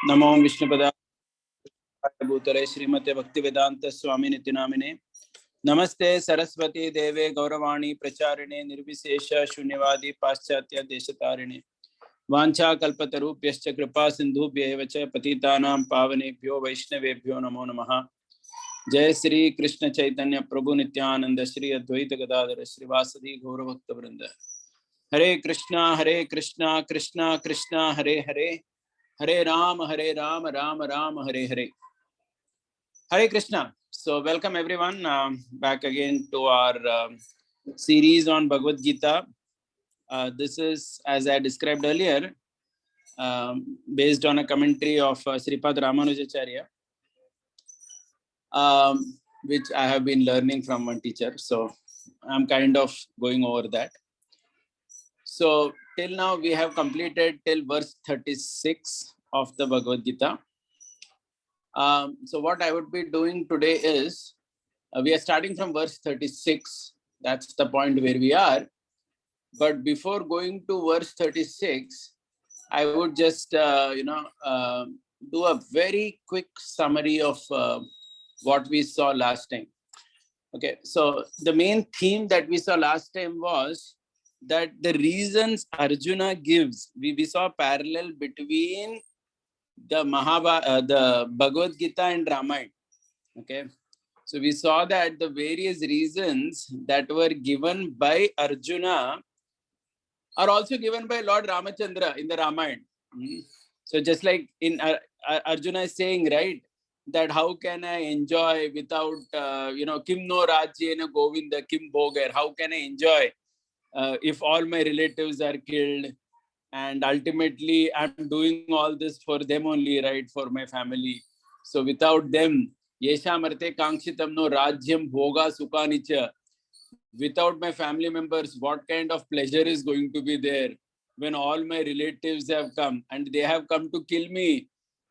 नमो विष्णुपदाय भूतले श्रीमते भक्तिवेदांत स्वामी नित्य नामिने नमस्ते सरस्वती देवे गौरवाणी प्रचारिणे निर्विशेष शून्यवादी पाश्चात्य देशतारिणे वांछा कल्पतरुभ्यश्च कृपा सिंधुभ्यैव च पतितानां पावनेभ्यो वैष्णवेभ्यो नमो नमः। जय श्री कृष्ण चैतन्य प्रभु नित्यानंद श्री अद्वैत गदाधर श्रीवासदि गौरभक्त वृंद। हरे कृष्णा कृष्णा कृष्णा हरे हरे, हरे Ram Ram Ram Hare Hare. Hare Krishna. So welcome everyone back again to our series on Bhagavad Gita. This is, as I described earlier, based on a commentary of Sripad Ramanujacharya, which I have been learning from one teacher. So I'm kind of going over that. So till now we have completed till verse 36 of the Bhagavad Gita. So what I would be doing today is, we are starting from verse 36. That's the point where we are. But before going to verse 36, I would just, do a very quick summary of what we saw last time. Okay, so the main theme that we saw last time was that the reasons Arjuna gives, we saw parallel between the the Bhagavad Gita and Ramayana. Okay, so we saw that the various reasons that were given by Arjuna are also given by Lord Ramachandra in the Ramayana. So just like in Arjuna is saying, right, that how can I enjoy without, Kim no Rajyena Govinda, Kim Bhogar, how can I enjoy if all my relatives are killed? And ultimately, I'm doing all this for them only, right, for my family. So without them, Yesha Marte Kankshitam no Rajyam Bhoga Sukanicha. Without my family members, what kind of pleasure is going to be there when all my relatives have come and they have come to kill me?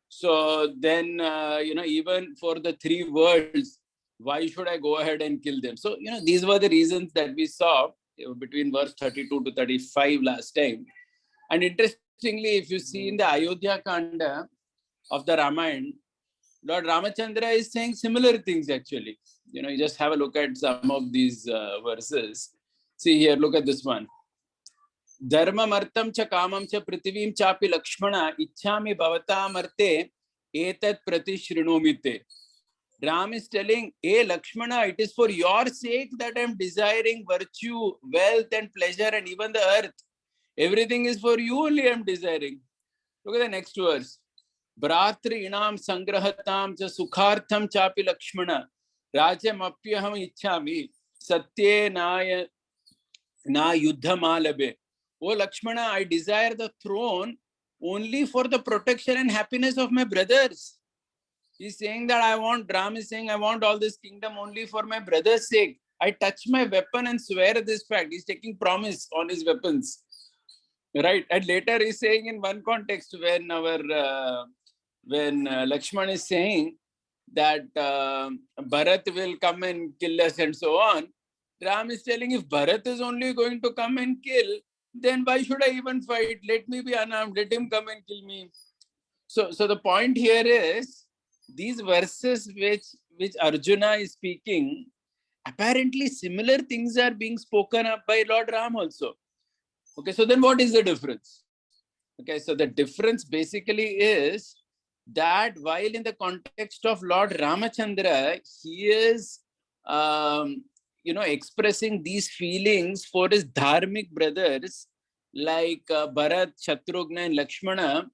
So then, even for the three worlds, why should I go ahead and kill them? So, these were the reasons that we saw between verse 32 to 35 last time. And interestingly, if you see in the Ayodhya Kanda of the Ramayana, Lord Ramachandra is saying similar things actually. You just have a look at some of these verses. See here, look at this one. Dharma martam cha kamam cha prithivim chapi lakshmana ichhami bhavata marte etat pratishrunumite. Ram is telling, hey Lakshmana, it is for your sake that I am desiring virtue, wealth and pleasure and even the earth. Everything is for you only I am desiring. Look at the next verse. Bratri inam sangrahatam cha sukhartham chapi lakshmana rajyam apyaham ichhami satye na yuddha malabe. Oh Lakshmana, I desire the throne only for the protection and happiness of my brothers. He's saying that Ram is saying, I want all this kingdom only for my brother's sake. I touch my weapon and swear this fact. He's taking promise on his weapons. Right. And later he's saying in one context when Lakshman is saying that Bharat will come and kill us and so on, Ram is telling, if Bharat is only going to come and kill, then why should I even fight? Let me be unarmed. Let him come and kill me. So the point here is, these verses which Arjuna is speaking, apparently similar things are being spoken up by Lord Ram also. Okay, so then what is the difference? Okay, so the difference basically is that while in the context of Lord Ramachandra, he is, expressing these feelings for his dharmic brothers like Bharat, Shatrugna and Lakshmana,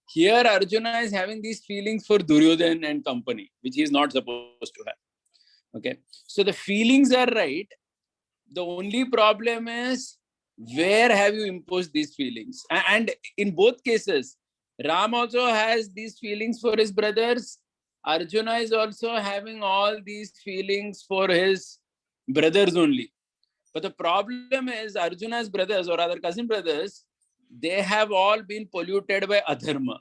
here Arjuna is having these feelings for Duryodhana and company, which he is not supposed to have. Okay, so the feelings are right. The only problem is, where have you imposed these feelings? And in both cases, Ram also has these feelings for his brothers. Arjuna is also having all these feelings for his brothers only. But the problem is, Arjuna's brothers, or other cousin brothers, they have all been polluted by adharma.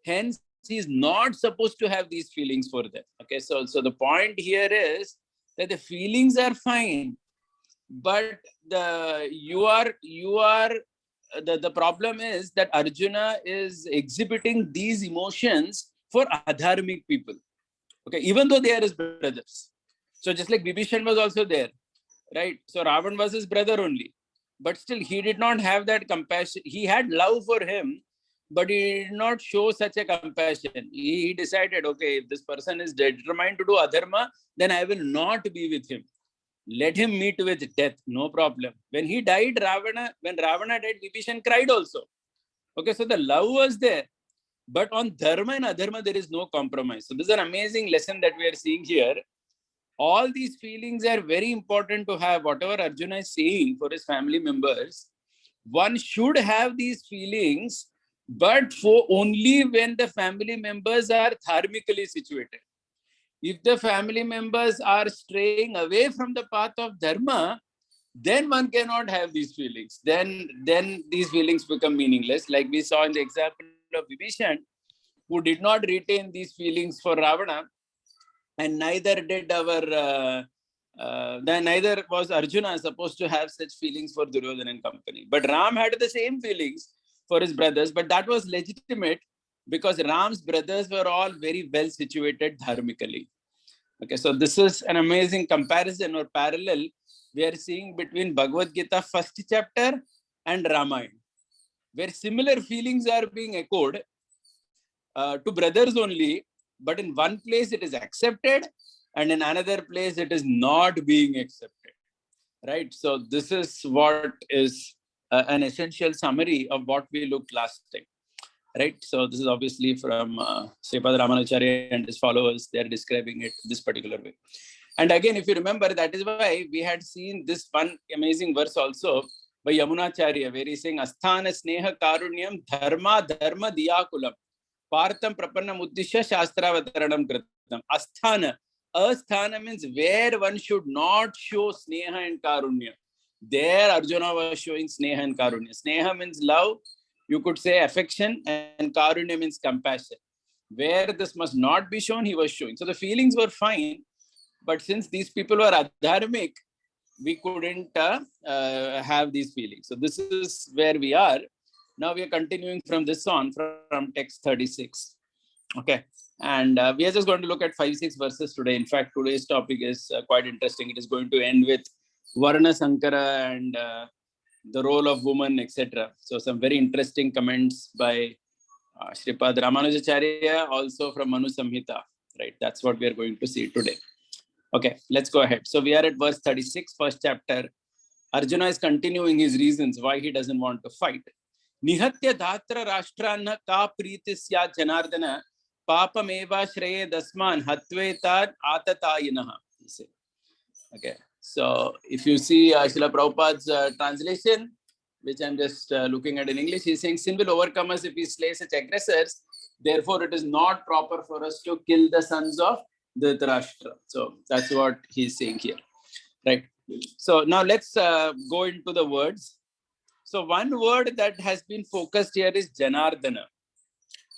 Hence, he's not supposed to have these feelings for them. Okay, so the point here is that the feelings are fine, but you are the problem is that Arjuna is exhibiting these emotions for adharmic people. Okay, even though they are his brothers. So just like Vibhishan was also there, right? So Ravan was his brother only, but still he did not have that compassion. He had love for him, but he did not show such a compassion. He decided, okay, if this person is determined to do adharma, then I will not be with him. Let him meet with death, no problem. When he died, when Ravana died, Vibhishan cried also. Okay, so the love was there. But on dharma and adharma, there is no compromise. So this is an amazing lesson that we are seeing here. All these feelings are very important to have. Whatever Arjuna is saying for his family members, one should have these feelings, but for only when the family members are dharmically situated. If the family members are straying away from the path of dharma, then one cannot have these feelings. Then these feelings become meaningless. Like we saw in the example of Vibhishan, who did not retain these feelings for Ravana, and neither did neither was Arjuna supposed to have such feelings for Duryodhana and company. But Ram had the same feelings for his brothers, but that was legitimate because Ram's brothers were all very well situated dharmically. Okay, so this is an amazing comparison or parallel we are seeing between Bhagavad Gita first chapter and Ramayana, where similar feelings are being echoed to brothers only, but in one place it is accepted and in another place it is not being accepted, right? So this is what is an essential summary of what we looked last time, right? So this is obviously from Sripad Ramanacharya and his followers. They are describing it this particular way. And again, if you remember, that is why we had seen this one amazing verse also by Yamunacharya, where he's saying, Asthana Sneha Karunyam Dharma Dharma Diyakulam Partham Prapanam Uddishya Shastravataranam Kritam. Asthana means where one should not show Sneha and Karunya. There Arjuna was showing Sneha and Karunya. Sneha means love, you could say affection, and Karunya means compassion. Where this must not be shown, he was showing. So the feelings were fine, but since these people were adharmic, we couldn't have these feelings. So this is where we are. Now we are continuing from this on, from text 36. Okay. And we are just going to look at 5-6 verses today. In fact, today's topic is quite interesting. It is going to end with Varna Sankara and the role of woman, etc. So some very interesting comments by Sripad Ramanujacharya, also from Manu Samhita, right? That's what we are going to see today. Okay, let's go ahead. So we are at verse 36, first chapter. Arjuna is continuing his reasons why he doesn't want to fight. Nihatya dhatra rashtrana ka pritisya janardana papam eva shraye dasman hatvetat atatayinaha. Okay, so if you see Srila Prabhupada's translation, which I'm just looking at in English, he's saying sin will overcome us if we slay such aggressors. Therefore, it is not proper for us to kill the sons of Dhritarashtra. So that's what he's saying here, right? So now let's go into the words. So one word that has been focused here is Janardhana.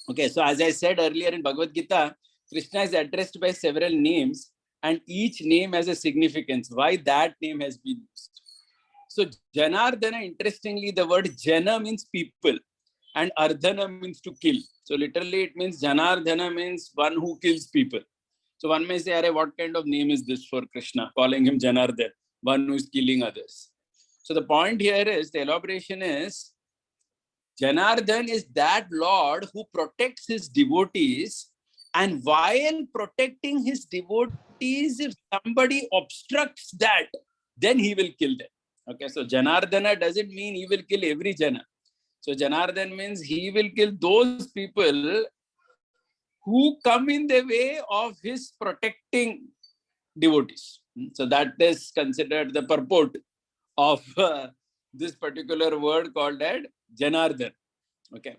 Okay, so as I said earlier in Bhagavad Gita, Krishna is addressed by several names and each name has a significance, why that name has been used. So Janardhana, interestingly, the word Jana means people and Ardhana means to kill. So literally it means Janardhana means one who kills people. So one may say, what kind of name is this for Krishna, calling him Janardhana, one who is killing others. So the point here is, the elaboration is, Janardhan is that Lord who protects his devotees, and while protecting his devotees, if somebody obstructs that, then he will kill them. Okay, so Janardhana doesn't mean he will kill every Jana. So Janardhan means he will kill those people who come in the way of his protecting devotees. So that is considered the purport of this particular word called as Janardhan. Okay.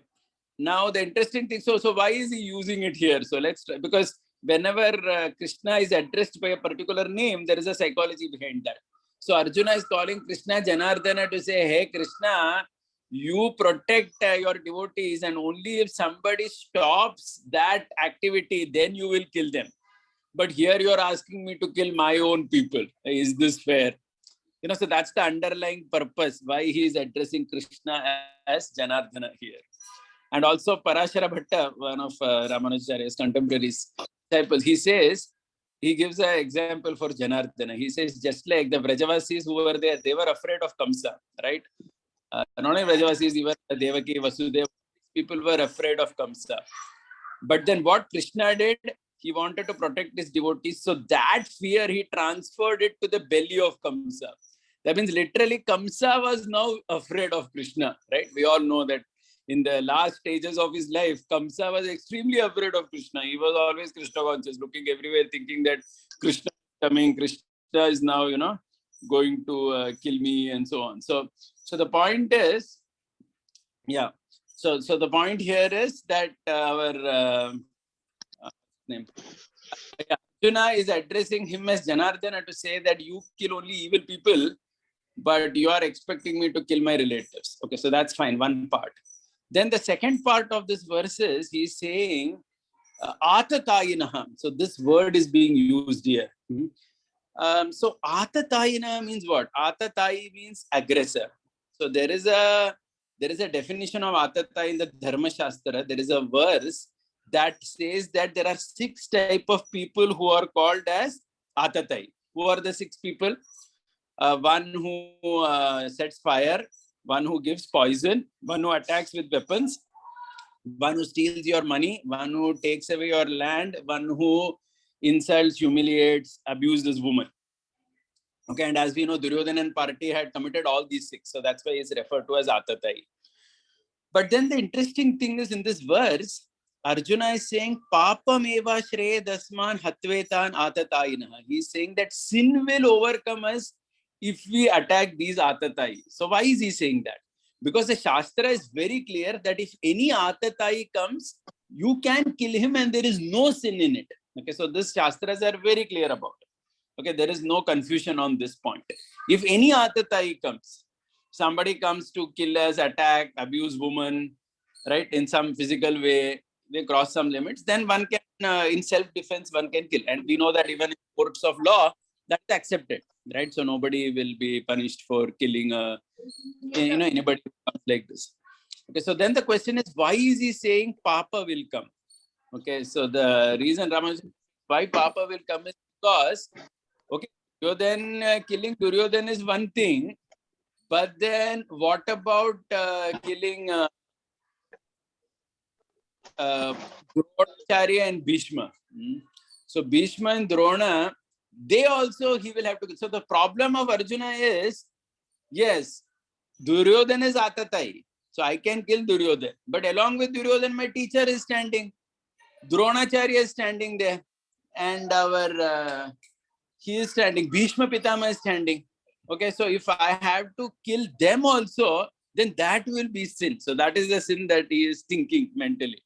Now the interesting thing, so why is he using it here? So let's try, because whenever Krishna is addressed by a particular name, there is a psychology behind that. So Arjuna is calling Krishna Janardhana to say, hey Krishna, you protect your devotees, and only if somebody stops that activity, then you will kill them. But here you are asking me to kill my own people. Is this fair? So that's the underlying purpose why he is addressing Krishna as Janardhana here. And also Parashara Bhatta, one of Ramanujacharya's contemporaries, disciples, he gives an example for Janardhana. He says, just like the Vrajavasis who were there, they were afraid of Kamsa, right? Not only Vrajavasis, even Devaki, Vasudeva, people were afraid of Kamsa. But then what Krishna did, he wanted to protect his devotees. So that fear, he transferred it to the belly of Kamsa. That means literally Kamsa was now afraid of Krishna, right? We all know that in the last stages of his life, Kamsa was extremely afraid of Krishna. He was always Krishna conscious, looking everywhere, thinking that Krishna is coming, Krishna is now, going to kill me and so on. So the point is, yeah. So the point here is that our name. Arjuna is addressing him as Janardhana to say that you kill only evil people, but you are expecting me to kill my relatives. Okay, so that's fine, one part. Then the second part of this verse is he's saying Atatayinaha. So this word is being used here. So Atatayina means what? Atatayi means aggressor. So there is a definition of Atatayi in the Dharma Shastra. There is a verse that says that there are 6 types of people who are called as Atatai. Who are the 6 people? One who sets fire, one who gives poison, one who attacks with weapons, one who steals your money, one who takes away your land, one who insults, humiliates, abuses women. Okay, and as we know, Duryodhana party had committed all these 6. So that's why it's referred to as Atatai. But then the interesting thing is in this verse, Arjuna is saying, Papam eva shre dasman hatvetan atatayinaha. He's saying that sin will overcome us if we attack these Atatai. So why is he saying that? Because the Shastra is very clear that if any Atatai comes, you can kill him and there is no sin in it. Okay, so these Shastras are very clear about it. Okay, there is no confusion on this point. If any Atatai comes, somebody comes to kill us, attack, abuse women, right, in some physical way, they cross some limits, then one can, in self-defense, one can kill. And we know that even in courts of law, that's accepted, right? So nobody will be punished for killing anybody who comes like this. Okay, so then the question is, why is he saying Papa will come? Okay, so the reason why Papa will come is because, okay, killing Duryodhana is one thing, but then what about killing Dronacharya and Bhishma? So Bhishma and Drona, they also he will have to. So the problem of Arjuna is, yes, Duryodhana is Atatai. So I can kill Duryodhana. But along with Duryodhana, my teacher is standing. Dronacharya is standing there. And our he is standing. Bhishma Pitama is standing. Okay, so if I have to kill them also, then that will be sin. So that is the sin that he is thinking mentally.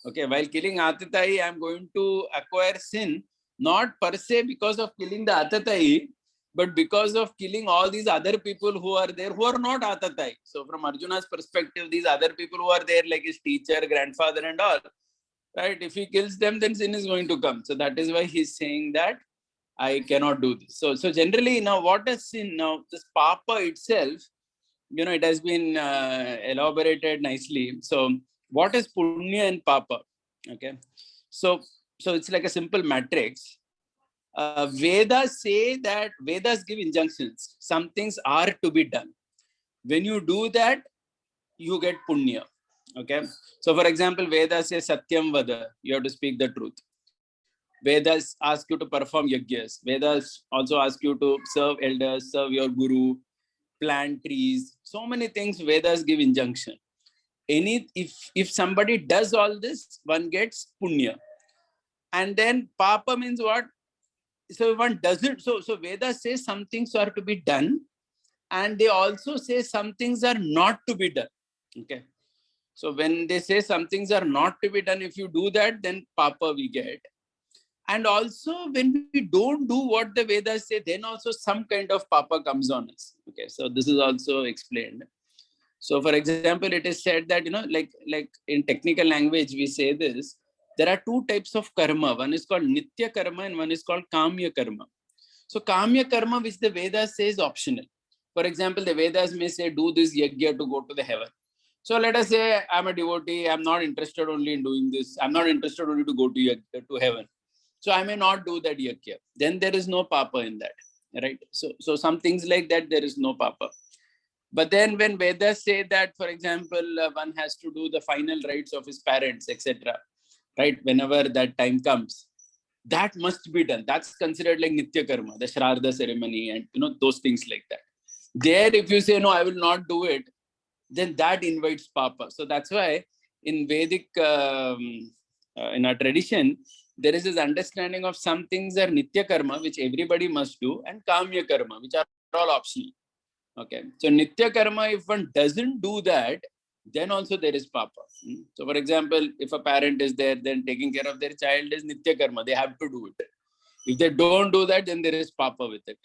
Okay, while killing Atatai, I am going to acquire sin, not per se because of killing the Atatai, but because of killing all these other people who are there, who are not Atatai. So from Arjuna's perspective, these other people who are there, like his teacher, grandfather and all, right? If he kills them, then sin is going to come. So that is why he's saying that I cannot do this. So generally, now what is sin? Now this Papa itself, it has been elaborated nicely. So what is Punya and Papa? Okay. So it's like a simple matrix. Vedas say that Vedas give injunctions. Some things are to be done. When you do that, you get Punya. Okay. So for example, Vedas say Satyam Vada. You have to speak the truth. Vedas ask you to perform yajnas. Vedas also ask you to serve elders, serve your guru, plant trees. So many things Vedas give injunction. If somebody does all this, one gets punya. And then Papa means what? So one doesn't. So Vedas says some things are to be done, and they also say some things are not to be done. Okay. So when they say some things are not to be done, if you do that, then Papa we get. And also when we don't do what the Vedas say, then also some kind of Papa comes on us. Okay, so this is also explained. So for example, it is said that, like in technical language, we say this, there are 2 types of karma. One is called Nitya karma and one is called Kamya karma. So Kamya karma, which the Vedas says is optional. For example, the Vedas may say, do this yajna to go to the heaven. So let us say I'm a devotee, I'm not interested only in doing this. I'm not interested only to go to heaven. So I may not do that yajna. Then there is no papa in that, right? So some things like that, there is no papa. But then when Vedas say that, for example, one has to do the final rites of his parents, etc., right? Whenever that time comes, that must be done. That's considered like Nitya Karma, the Shraddha ceremony and, those things like that. There, if you say, no, I will not do it, then that invites papa. So that's why in Vedic, in our tradition, there is this understanding of some things are Nitya Karma, which everybody must do, and Kamya Karma, which are all optional. Okay. So Nitya Karma, if one doesn't do that, then also there is papa. So for example, if a parent is there, then taking care of their child is Nitya Karma. They have to do it. If they don't do that, then there is papa with it.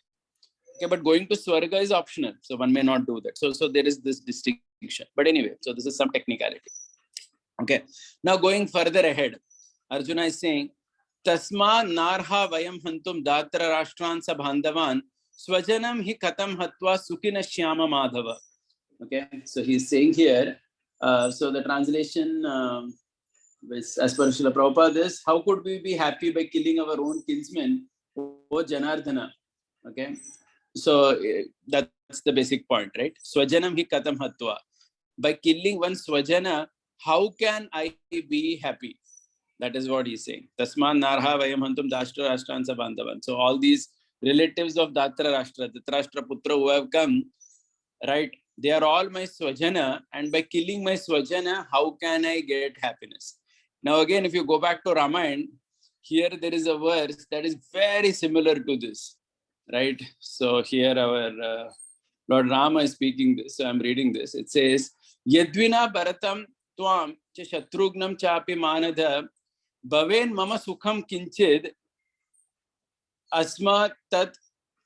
Okay, but going to Swarga is optional. So one may not do that. So there is this distinction. But anyway, so this is some technicality. Okay. Now going further ahead, Arjuna is saying, Tasma narha vayam hantum datra rashtran sabhandavan swajanam hi katam hatva sukina shyama madhava. Okay. So he's saying here, so the translation as per Srila Prabhupada is, how could we be happy by killing our own kinsmen, O Janardhana? Okay. So that's the basic point, right? Swajanam hi katam hatva. By killing one swajana, how can I be happy? That is what he's saying. Tasman narha vayam hantum dashtra rashtra sabandhavan. So all these relatives of Datra Rashtra, Dhritarashtra Putra who have come, right? They are all my swajana, and by killing my swajana, how can I get happiness? Now again, if you go back to Ramayana, here there is a verse that is very similar to this, right? So here our Lord Rama is speaking this. So I'm reading this. It says, Yadvina Bharatam Tvam cha Shatrugnam chapi manadha bhaven mama sukham kinchid asma tat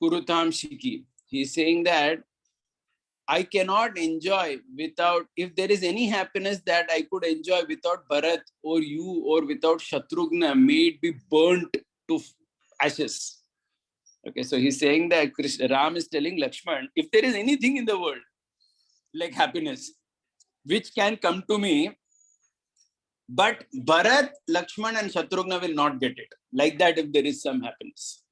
kurutam shiki. He's saying that I cannot enjoy without, if there is any happiness that I could enjoy without Bharat or you or without Shatrughna, may it be burnt to ashes. Okay, so he's saying that Ram is telling Lakshman, if there is anything in the world like happiness, which can come to me, but Bharat, Lakshman and Shatrughna will not get it. Like that, if there is some happiness.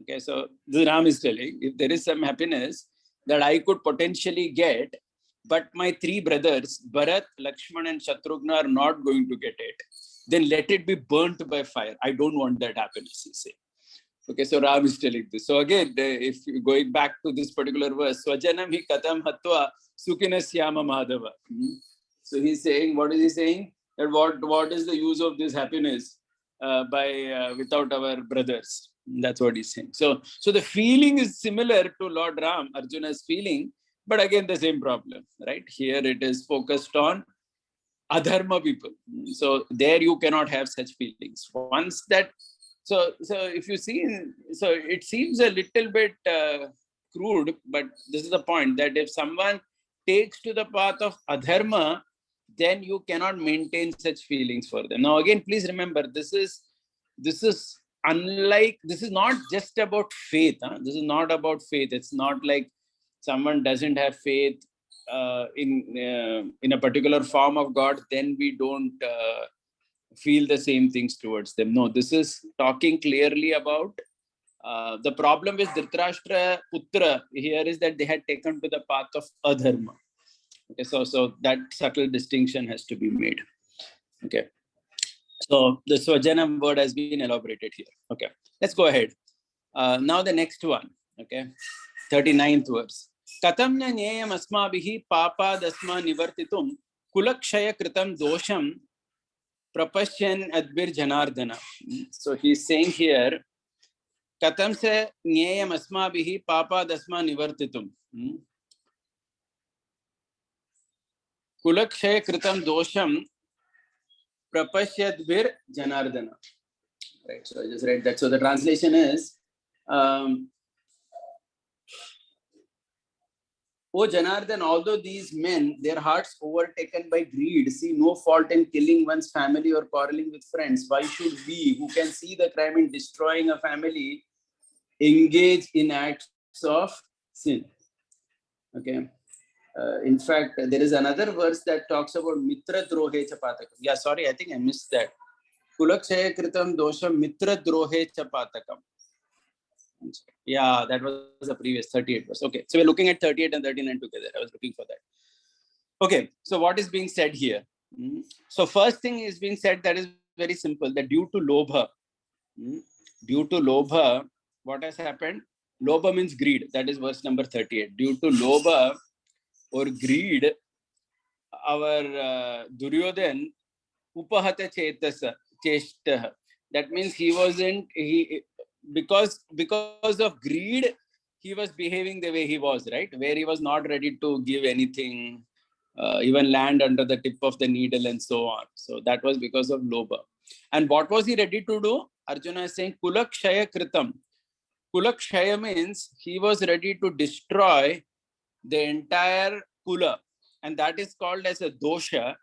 Okay, so the Ram is telling, if there is some happiness that I could potentially get, but my three brothers, Bharat, Lakshman and Shatrughna are not going to get it, then let it be burnt by fire. I don't want that happiness, he says. Okay, so Ram is telling this. So again, if going back to this particular verse, Swajanam hi katam hatva sukina syama madhava. So he's saying, what is he saying? That what is the use of this happiness without our brothers? That's what he's saying. So the feeling is similar to Lord Ram, Arjuna's feeling, but again the same problem, right? Here it is focused on adharma people. So there you cannot have such feelings. Once that, so if you see, so it seems a little bit crude, but this is the point, that if someone takes to the path of adharma, then you cannot maintain such feelings for them. Now again, please remember, this is unlike, this is not just about faith. This is not about faith. It's not like someone doesn't have faith in a particular form of God, then we don't feel the same things towards them. No, this is talking clearly about the problem with Dhritarashtra Putra here is that they had taken to the path of adharma. Okay, so that subtle distinction has to be made. Okay. So the Swajanam word has been elaborated here. Okay, let's go ahead. Now the next one. Okay, 39th verse. Katamna nyayam asmabihi papa dasma nivartitum kulakshaya kritam dosham prapashyan adbir janardhana. So he's saying here, Katam se nyayam asmabihi papa dasma nivartitum. Kulakshaya kritam dosham prapashyadbir janardhana. Right, so I just read that. So the translation is, O Janardhan, although these men, their hearts overtaken by greed, see no fault in killing one's family or quarreling with friends, why should we, who can see the crime in destroying a family, engage in acts of sin? Okay. In fact, there is another verse that talks about mitra drohe chapatakam. Yeah, sorry, I think I missed that. Kulakshaya kritam dosha mitra drohe chapatakam. Yeah, that was the previous 38 verse. Okay, so we're looking at 38 and 39 together. I was looking for that. Okay, so what is being said here? So first thing is being said that is very simple, that due to Loba, due to Loba, what has happened? Loba means greed. That is verse number 38. Due to Loba or greed, our Duryodhan upahata chetasa cheshtah. That means he wasn't, because of greed, he was behaving the way he was, right? Where he was not ready to give anything, even land under the tip of the needle and so on. So that was because of Loba. And what was he ready to do? Arjuna is saying kulakshaya kritam. Kulakshaya means he was ready to destroy the entire kula, and that is called as a dosha.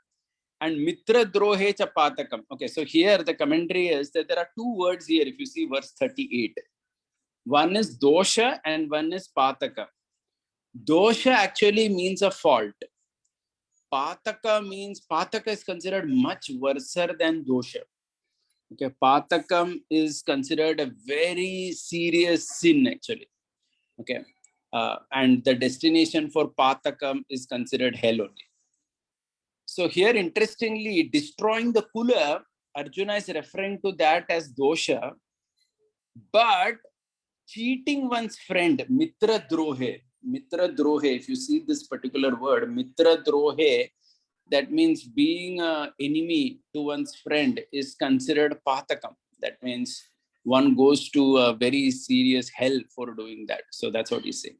And mitra drohe cha patakam. Okay, so here the commentary is that there are two words here. If you see verse 38, one is dosha and one is pataka. Dosha actually means a fault. Pataka means, pataka is considered much worse than dosha. Okay, patakam is considered a very serious sin actually. Okay, and the destination for patakam is considered hell only. So here, interestingly, destroying the kula, Arjuna is referring to that as dosha, but cheating one's friend, mitra drohe, if you see this particular word, mitra drohe, that means being an enemy to one's friend is considered patakam. That means one goes to a very serious hell for doing that. So that's what he's saying.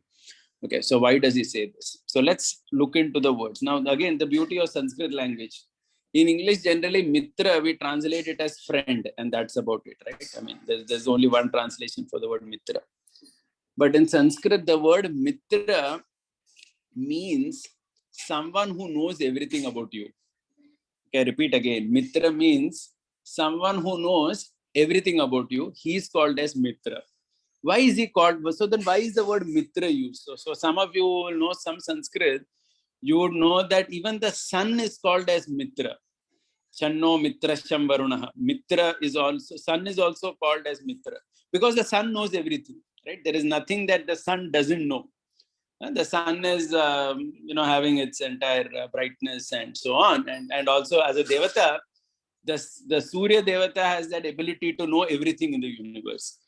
Okay, so why does he say this? So let's look into the words. Now, again, the beauty of Sanskrit language. In English, generally, mitra, we translate it as friend, and that's about it, right? I mean, there's only one translation for the word mitra. But in Sanskrit, the word mitra means someone who knows everything about you. Okay, repeat again. Mitra means someone who knows everything about you. He's called as mitra. Why is he called? So then why is the word mitra used? So some of you will know some Sanskrit. You would know that even the sun is called as mitra. Channo mitra shambarunaha. Mitra is also, sun is also called as mitra. Because the sun knows everything, right? There is nothing that the sun doesn't know. And the sun is, having its entire brightness and so on. And also as a devata, the Surya devata has that ability to know everything in the universe.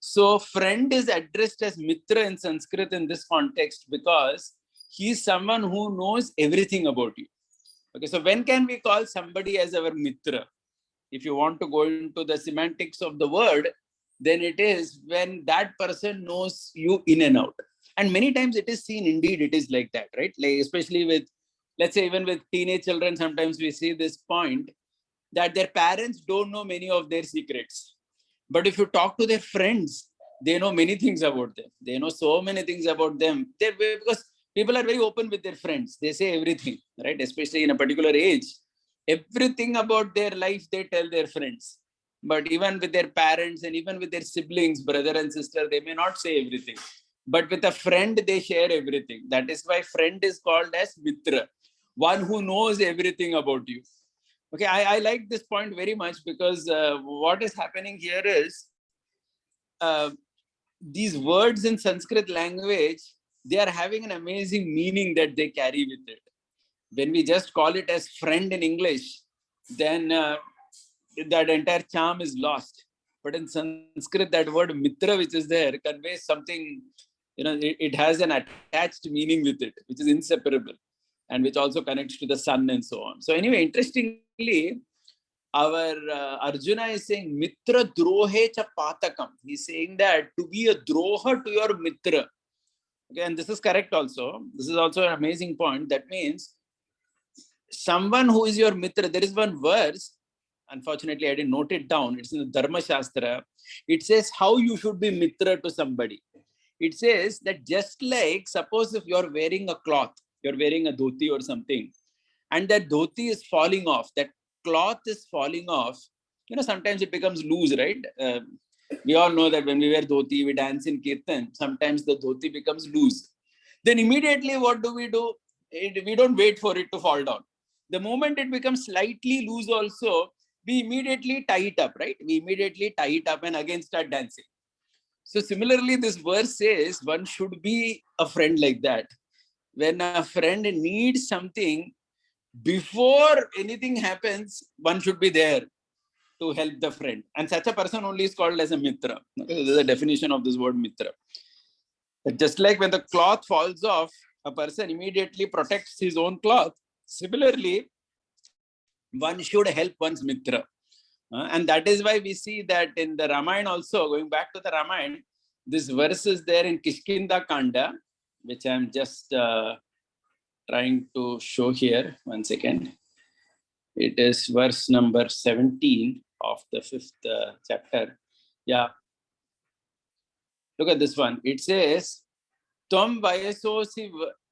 So friend is addressed as mitra in Sanskrit in this context because he is someone who knows everything about you. Okay, so when can we call somebody as our mitra? If you want to go into the semantics of the word, then it is when that person knows you in and out. And many times it is seen, indeed, it is like that, right? Like especially with, let's say, even with teenage children, sometimes we see this point that their parents don't know many of their secrets. But if you talk to their friends, they know many things about them. They know so many things about them. Because people are very open with their friends. They say everything, right? Especially in a particular age. Everything about their life, they tell their friends. But even with their parents and even with their siblings, brother and sister, they may not say everything. But with a friend, they share everything. That is why friend is called as mitra, one who knows everything about you. Okay, I like this point very much because what is happening here is these words in Sanskrit language, they are having an amazing meaning that they carry with it. When we just call it as friend in English, then that entire charm is lost. But in Sanskrit, that word mitra, which is there, conveys something, it has an attached meaning with it, which is inseparable and which also connects to the sun and so on. So anyway, interestingly, our Arjuna is saying mitra drohe cha patakam. He's saying that to be a droha to your mitra. Okay, and this is correct also. This is also an amazing point. That means someone who is your mitra, there is one verse, unfortunately I didn't note it down, it's in the Dharma Shastra. It says how you should be mitra to somebody. It says that just like, suppose if you're wearing a cloth, you're wearing a dhoti or something, and that dhoti is falling off, that cloth is falling off, sometimes it becomes loose, right? We all know that when we wear dhoti, we dance in kirtan, sometimes the dhoti becomes loose. then immediately what do? We don't wait for it to fall down. The moment it becomes slightly loose also, we immediately tie it up, right? We immediately tie it up and again start dancing. So similarly, this verse says one should be a friend like that. When a friend needs something, before anything happens, one should be there to help the friend. And such a person only is called as a mitra. Okay, this is the definition of this word mitra. Just like when the cloth falls off, a person immediately protects his own cloth. Similarly, one should help one's mitra. And that is why we see that in the Ramayana also, going back to the Ramayana, this verse is there in Kishkinda Kanda, which I'm just trying to show here. One second. It is verse number 17 of the 5th chapter. Yeah. Look at this one. It says, Tvam vayasosi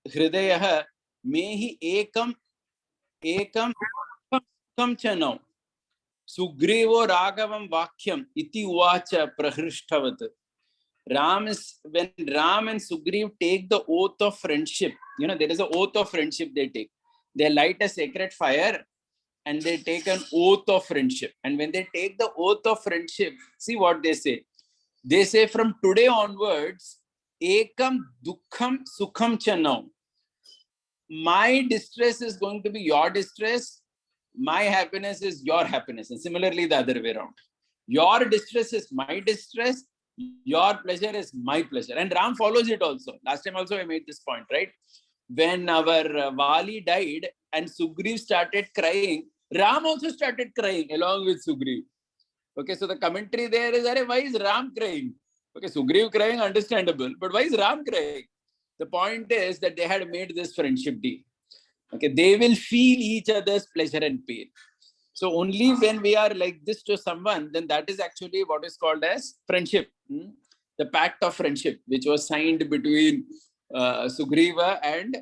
hridayaha mehi ekam chanau. Sugrivo Raghavam Vakyam iti uvacha prahrishtavat. When Ram and Sugriv take the oath of friendship, there is an oath of friendship they take. They light a sacred fire and they take an oath of friendship. And when they take the oath of friendship, see what they say. They say from today onwards, Ekam Dukkham Sukham Chanau. My distress is going to be your distress. My happiness is your happiness. And similarly, the other way around. Your distress is my distress. Your pleasure is my pleasure. And Ram follows it also. Last time also I made this point, right? When our Vali died and Sugriv started crying, Ram also started crying along with Sugriv. Okay, so the commentary there is, why is Ram crying? Okay, Sugriv crying, understandable. But why is Ram crying? The point is that they had made this friendship deal. Okay, they will feel each other's pleasure and pain. So only when we are like this to someone, then that is actually what is called as friendship. The pact of friendship, which was signed between Sugriva and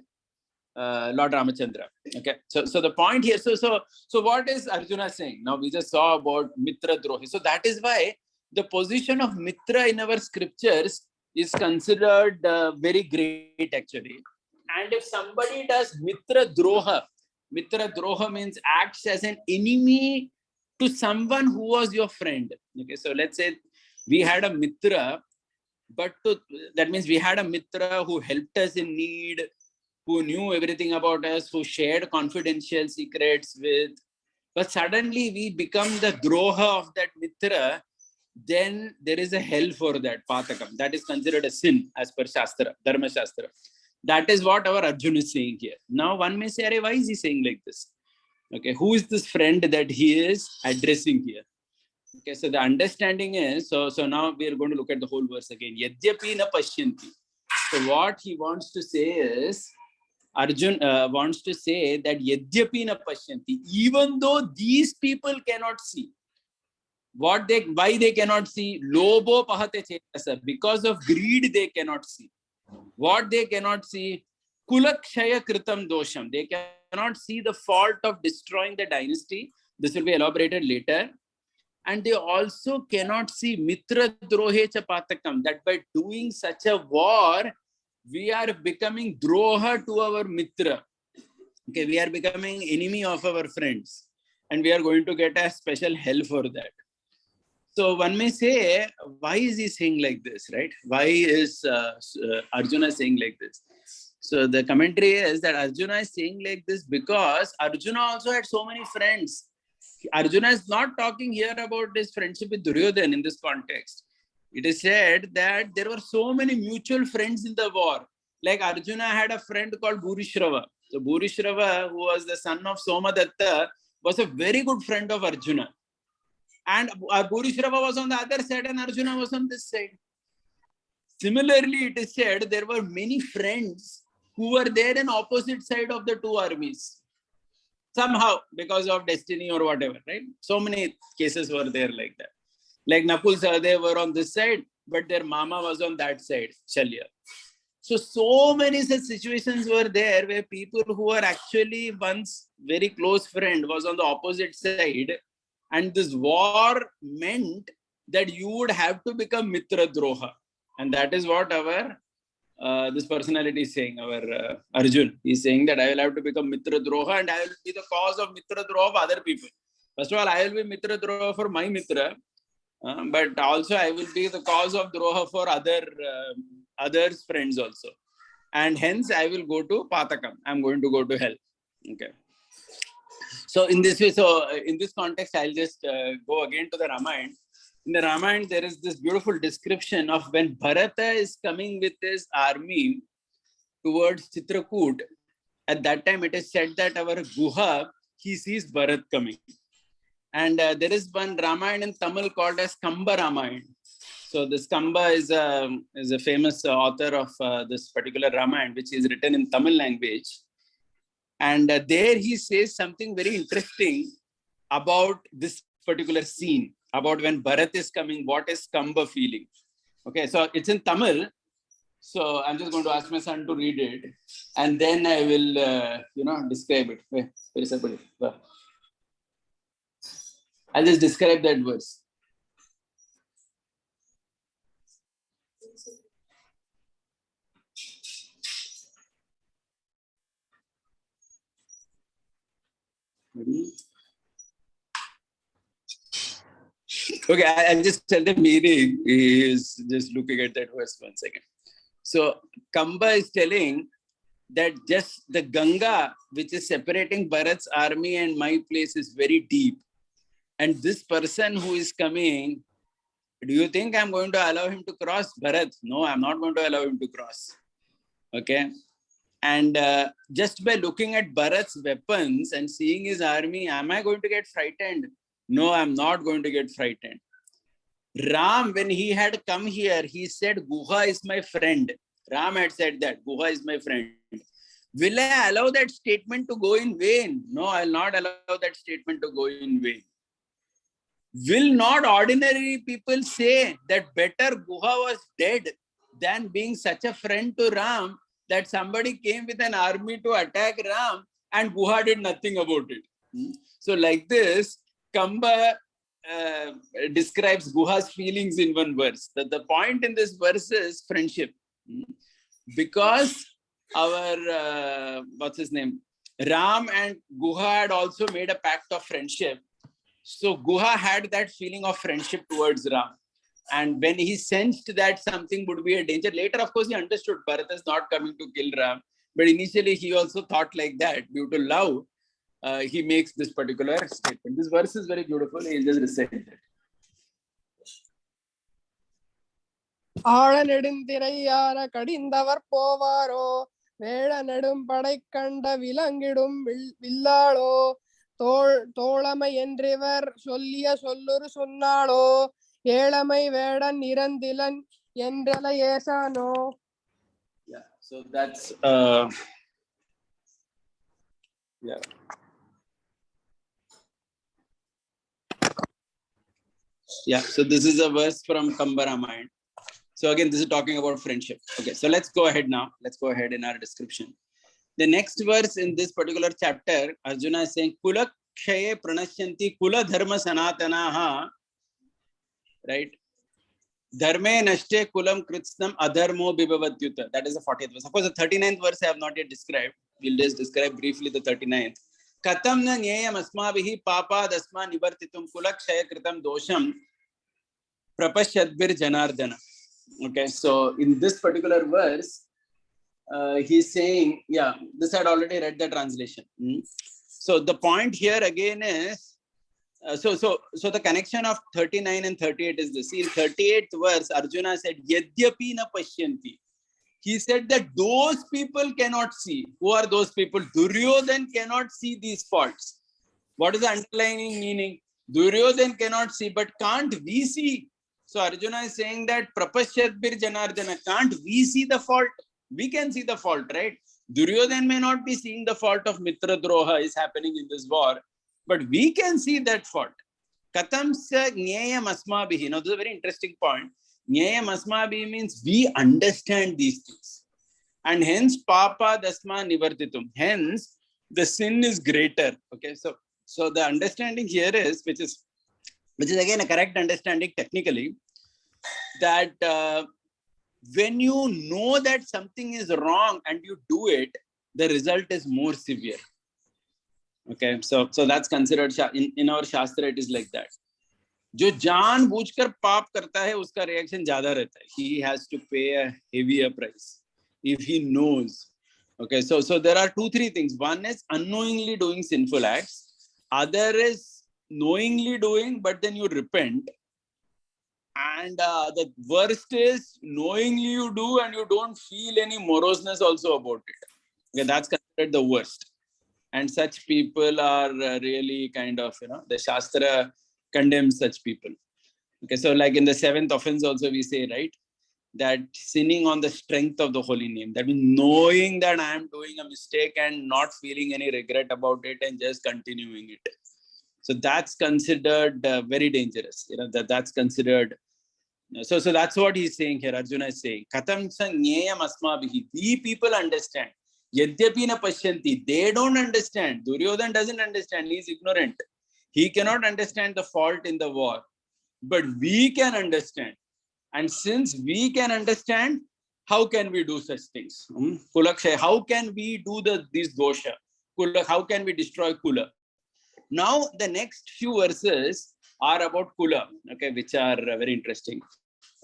Lord Ramachandra. Okay, so the point here, so what is Arjuna saying? Now we just saw about Mitra Drohi. So that is why the position of Mitra in our scriptures is considered very great actually. And if somebody does Mitra Droha means acts as an enemy to someone who was your friend. Okay, so let's say we had a Mitra, that means we had a Mitra who helped us in need, who knew everything about us, who shared confidential secrets with. But suddenly we become the Droha of that Mitra, then there is a hell for that, Patakam. That is considered a sin as per Shastra, Dharma Shastra. That is what our Arjuna is saying here. Now one may say, why is he saying like this? Okay, who is this friend that he is addressing here? Okay, so the understanding is, so now we are going to look at the whole verse again. Yadyapi na pashyanti. So what he wants to say is, Arjuna wants to say that Yadyapi na pashyanti, even though these people cannot see, why they cannot see? Lobo pahate chetasa. Because of greed, they cannot see. What they cannot see? Kulakshaya kritam dosham. They cannot see the fault of destroying the dynasty. This will be elaborated later. And they also cannot see mitra drohe cha patakam. That by doing such a war, we are becoming droha to our mitra. Okay, we are becoming enemy of our friends. And we are going to get a special hell for that. So one may say, why is he saying like this, right? Why is Arjuna saying like this? So the commentary is that Arjuna is saying like this because Arjuna also had so many friends. Arjuna is not talking here about his friendship with Duryodhana in this context. It is said that there were so many mutual friends in the war. Like Arjuna had a friend called Bhurishrava. So Bhurishrava, who was the son of Somadatta, was a very good friend of Arjuna. And Bhurishrava was on the other side and Arjuna was on this side. Similarly, it is said there were many friends who were there in opposite side of the two armies. Somehow, because of destiny or whatever, right? So many cases were there like that. Like Nakul Sahadev were on this side, but their mama was on that side, Shalya. So many such situations were there where people who were actually once very close friend was on the opposite side. And this war meant that you would have to become Mitra Droha. And that is what our this personality is saying, our Arjun, is saying that I will have to become Mitra Droha and I will be the cause of Mitra Droha of other people. First of all, I will be Mitra Droha for my Mitra, but also I will be the cause of Droha for others' friends also. And hence I will go to Patakam. I'm going to go to hell. Okay. So in this way, in this context, I'll just go again to the Ramayana. In the Ramayana, there is this beautiful description of when Bharata is coming with his army towards Chitrakoot. At that time, it is said that our Guha, he sees Bharat coming. And there is one Ramayana in Tamil called as Kamba Ramayana. So this Kamba is a famous author of this particular Ramayana, which is written in Tamil language. And there he says something very interesting about this particular scene, about when Bharat is coming, what is Kamba feeling. Okay, so it's in Tamil. So I'm just going to ask my son to read it. And then I will, describe it. I'll just describe that verse. Okay, I'll just tell the meaning. He is just looking at that verse 1 second. So Kamba is telling that just the Ganga, which is separating Bharat's army and my place, is very deep. And this person who is coming, do you think I'm going to allow him to cross Bharat? No, I'm not going to allow him to cross. Okay. And just by looking at Bharat's weapons and seeing his army, am I going to get frightened? No, I'm not going to get frightened. Ram, when he had come here, he said, Guha is my friend. Ram had said that, Guha is my friend. Will I allow that statement to go in vain? No, I'll not allow that statement to go in vain. Will not ordinary people say that better Guha was dead than being such a friend to Ram that somebody came with an army to attack Ram and Guha did nothing about it? So like this, Kamba describes Guha's feelings in one verse. That the point in this verse is friendship. Because our, what's his name? Ram and Guha had also made a pact of friendship. So Guha had that feeling of friendship towards Ram. And when he sensed that something would be a danger, later, of course, he understood Bharata is not coming to kill Ram. But initially, he also thought like that. Due to love, he makes this particular statement. This verse is very beautiful. He'll just recite it. ஆழ நெடுந்திரையார கடிந்தவர் போவாரோ வேழ நெடும் படை கண்ட விலங்கிடும் வில்லாளோ தோழமை என்றிவர் சொல்லிய சொல்லுரு சொன்னாளோ ஏழமை வேடன் இறந்திலன் என்றல ஏசானோ. Yeah, so that's yeah. Yeah, so this is a verse from Kamba Ramayana. So again, this is talking about friendship. Okay, so let's go ahead now. Let's go ahead in our description. The next verse in this particular chapter, Arjuna is saying, Kula kshaye pranashyanti kula dharma sanatanaha. Right? Dharme nashte kulam kritsnam adharmo bibhavadyuta. That is the 40th verse. Of course, the 39th verse I have not yet described. We'll just describe briefly the 39th. Katam na nyayam asmabihi papa dasma nivartitum kula kshaya kritam dosham prapashyadbir Janardhana. Okay, so in this particular verse, he's saying, yeah, this I had already read the translation. So the point here again is, so the connection of 39 and 38 is this. In 38th verse, Arjuna said, Yadyapi na pashyanti. He said that those people cannot see. Who are those people? Duryodhan cannot see these faults. What is the underlying meaning? Duryodhan cannot see, but can't we see? So Arjuna is saying that Prapashyadbir Janardhana, can't we see the fault? We can see the fault, right? Duryodhan may not be seeing the fault of Mitra Droha is happening in this war, but we can see that fault. Katam sa nyayam asmabihi. Now, this is a very interesting point. Nyayam asmabihi means we understand these things. And hence, papa dasma nivartitum. Hence, the sin is greater. Okay, so the understanding here is, which is again a correct understanding technically, that when you know that something is wrong and you do it, the result is more severe. Okay, so that's considered in our Shastra, it is like that. जो जानबूझकर पाप करता है उसका reaction ज्यादा रहता है. He has to pay a heavier price if he knows. Okay, so there are 2-3 things. One is unknowingly doing sinful acts. Other is knowingly doing, but then you repent. And the worst is knowingly you do and you don't feel any moroseness also about it. Okay, that's considered the worst. And such people are really kind of, the Shastra condemns such people. Okay, so like in the 7th offense also we say, right, that sinning on the strength of the holy name. That means knowing that I am doing a mistake and not feeling any regret about it and just continuing it. So that's considered very dangerous. That's considered. So that's what he's saying here. Arjuna is saying, Katam sanyeyam asmabihi. We people understand. Yadyapi na pashyanti. They don't understand. Duryodhan doesn't understand. He's ignorant. He cannot understand the fault in the war. But we can understand. And since we can understand, how can we do such things? Kulakshay, how can we do this dosha? How can we destroy Kula? Now, the next few verses are about Kula, okay, which are very interesting.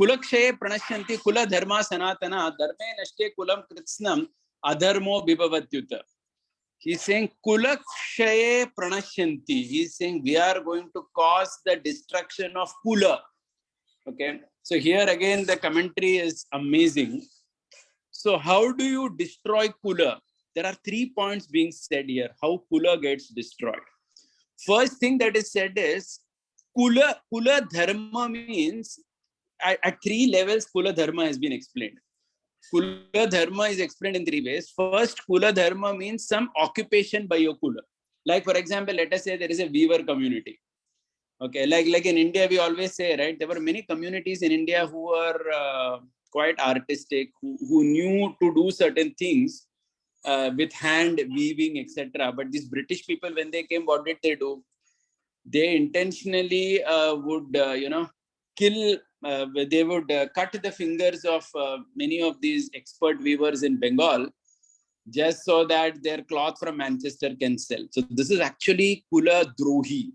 Kulakshaye pranashyanti kula dharma sanatana dharme nashte kulam kritsnam adharmo bibhavatyuta. He's saying Kulakshaye pranashyanti. He's saying we are going to cause the destruction of Kula. Okay, so here again the commentary is amazing. So how do you destroy Kula? There are 3 points being said here, how Kula gets destroyed. First thing that is said is Kula dharma means at 3 levels Kula dharma has been explained. Kula dharma is explained in 3 ways. First, Kula dharma means some occupation by your Kula. Like for example, let us say there is a weaver community. Okay, like in India, we always say, right, there were many communities in India who were quite artistic, who knew to do certain things with hand weaving, etc. But these British people, when they came, what did they do? They intentionally would, kill, they would cut the fingers of many of these expert weavers in Bengal, just so that their cloth from Manchester can sell. So this is actually Kula Drohi.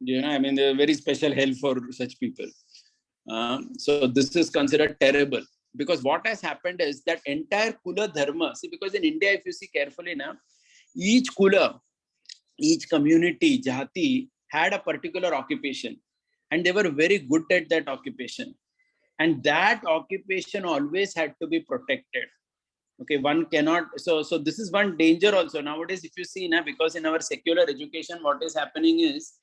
They're very special hell for such people. So this is considered terrible, because what has happened is that entire Kula dharma, see, because in India, if you see carefully now, each Kula, each community, Jati, had a particular occupation, and they were very good at that occupation. And that occupation always had to be protected. Okay, one cannot, so this is one danger also. Nowadays, if you see now, because in our secular education, what is happening is,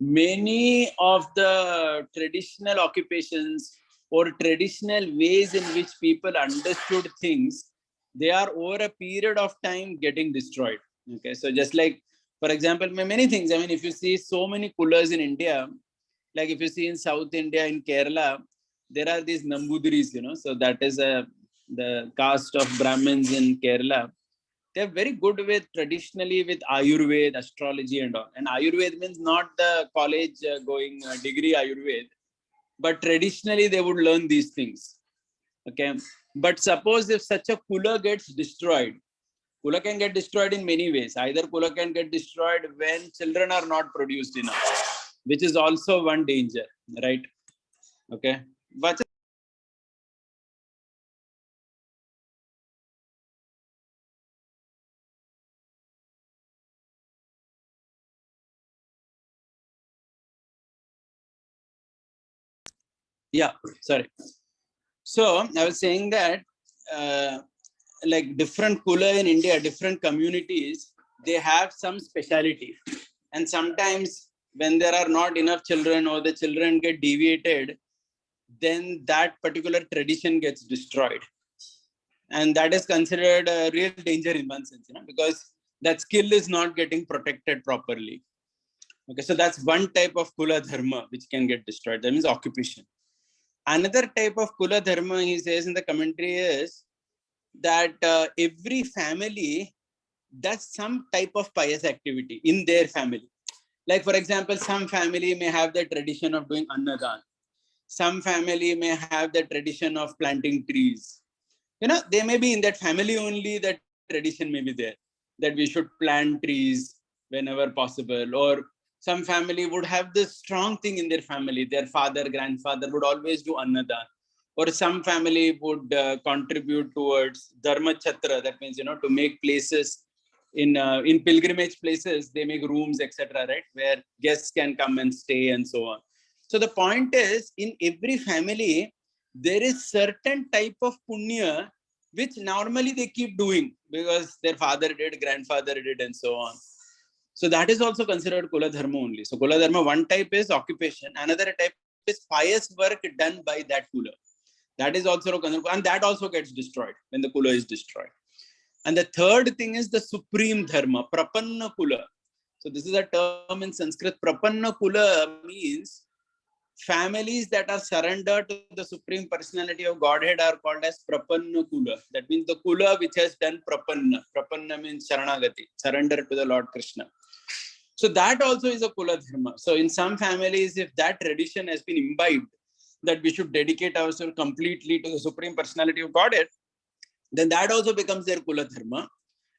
many of the traditional occupations or traditional ways in which people understood things, they are over a period of time getting destroyed. Okay, so just like, for example, many things. If you see so many Kulas in India, like if you see in South India, in Kerala, there are these Nambudiris, so that is the caste of Brahmins in Kerala. They're very good with traditionally with Ayurveda, astrology and all. And Ayurveda means not the college going degree Ayurveda, but traditionally they would learn these things. Okay. But suppose if such a Kula gets destroyed, Kula can get destroyed in many ways. Either Kula can get destroyed when children are not produced enough, which is also one danger, right? Okay. But yeah, sorry. So I was saying that like different Kula in India, different communities, they have some speciality. And sometimes when there are not enough children or the children get deviated, then that particular tradition gets destroyed. And that is considered a real danger in one sense, because that skill is not getting protected properly. Okay, so that's one type of Kula dharma which can get destroyed. That means occupation. Another type of Kula dharma, he says in the commentary, is that every family does some type of pious activity in their family. Like, for example, some family may have the tradition of doing annadan. Some family may have the tradition of planting trees. They may be in that family only, that tradition may be there, that we should plant trees whenever possible. Or some family would have this strong thing in their family. Their father, grandfather would always do annadaन. Or some family would contribute towards dharma chatra. That means, to make places in pilgrimage places, they make rooms, etc., right, where guests can come and stay and so on. So the point is, in every family, there is certain type of punya which normally they keep doing because their father did, grandfather did, and so on. So that is also considered Kula Dharma only. So Kula Dharma, one type is occupation, another type is pious work done by that Kula. That is also considered, and that also gets destroyed when the Kula is destroyed. And the third thing is the supreme Dharma, Prapanna Kula. So this is a term in Sanskrit. Prapanna Kula means families that are surrendered to the Supreme Personality of Godhead are called as Prapanna Kula. That means the Kula which has done Prapanna. Prapanna means Sharanagati, surrender to the Lord Krishna. So that also is a Kula Dharma. So in some families, if that tradition has been imbibed, that we should dedicate ourselves completely to the Supreme Personality of Godhead, then that also becomes their Kula Dharma.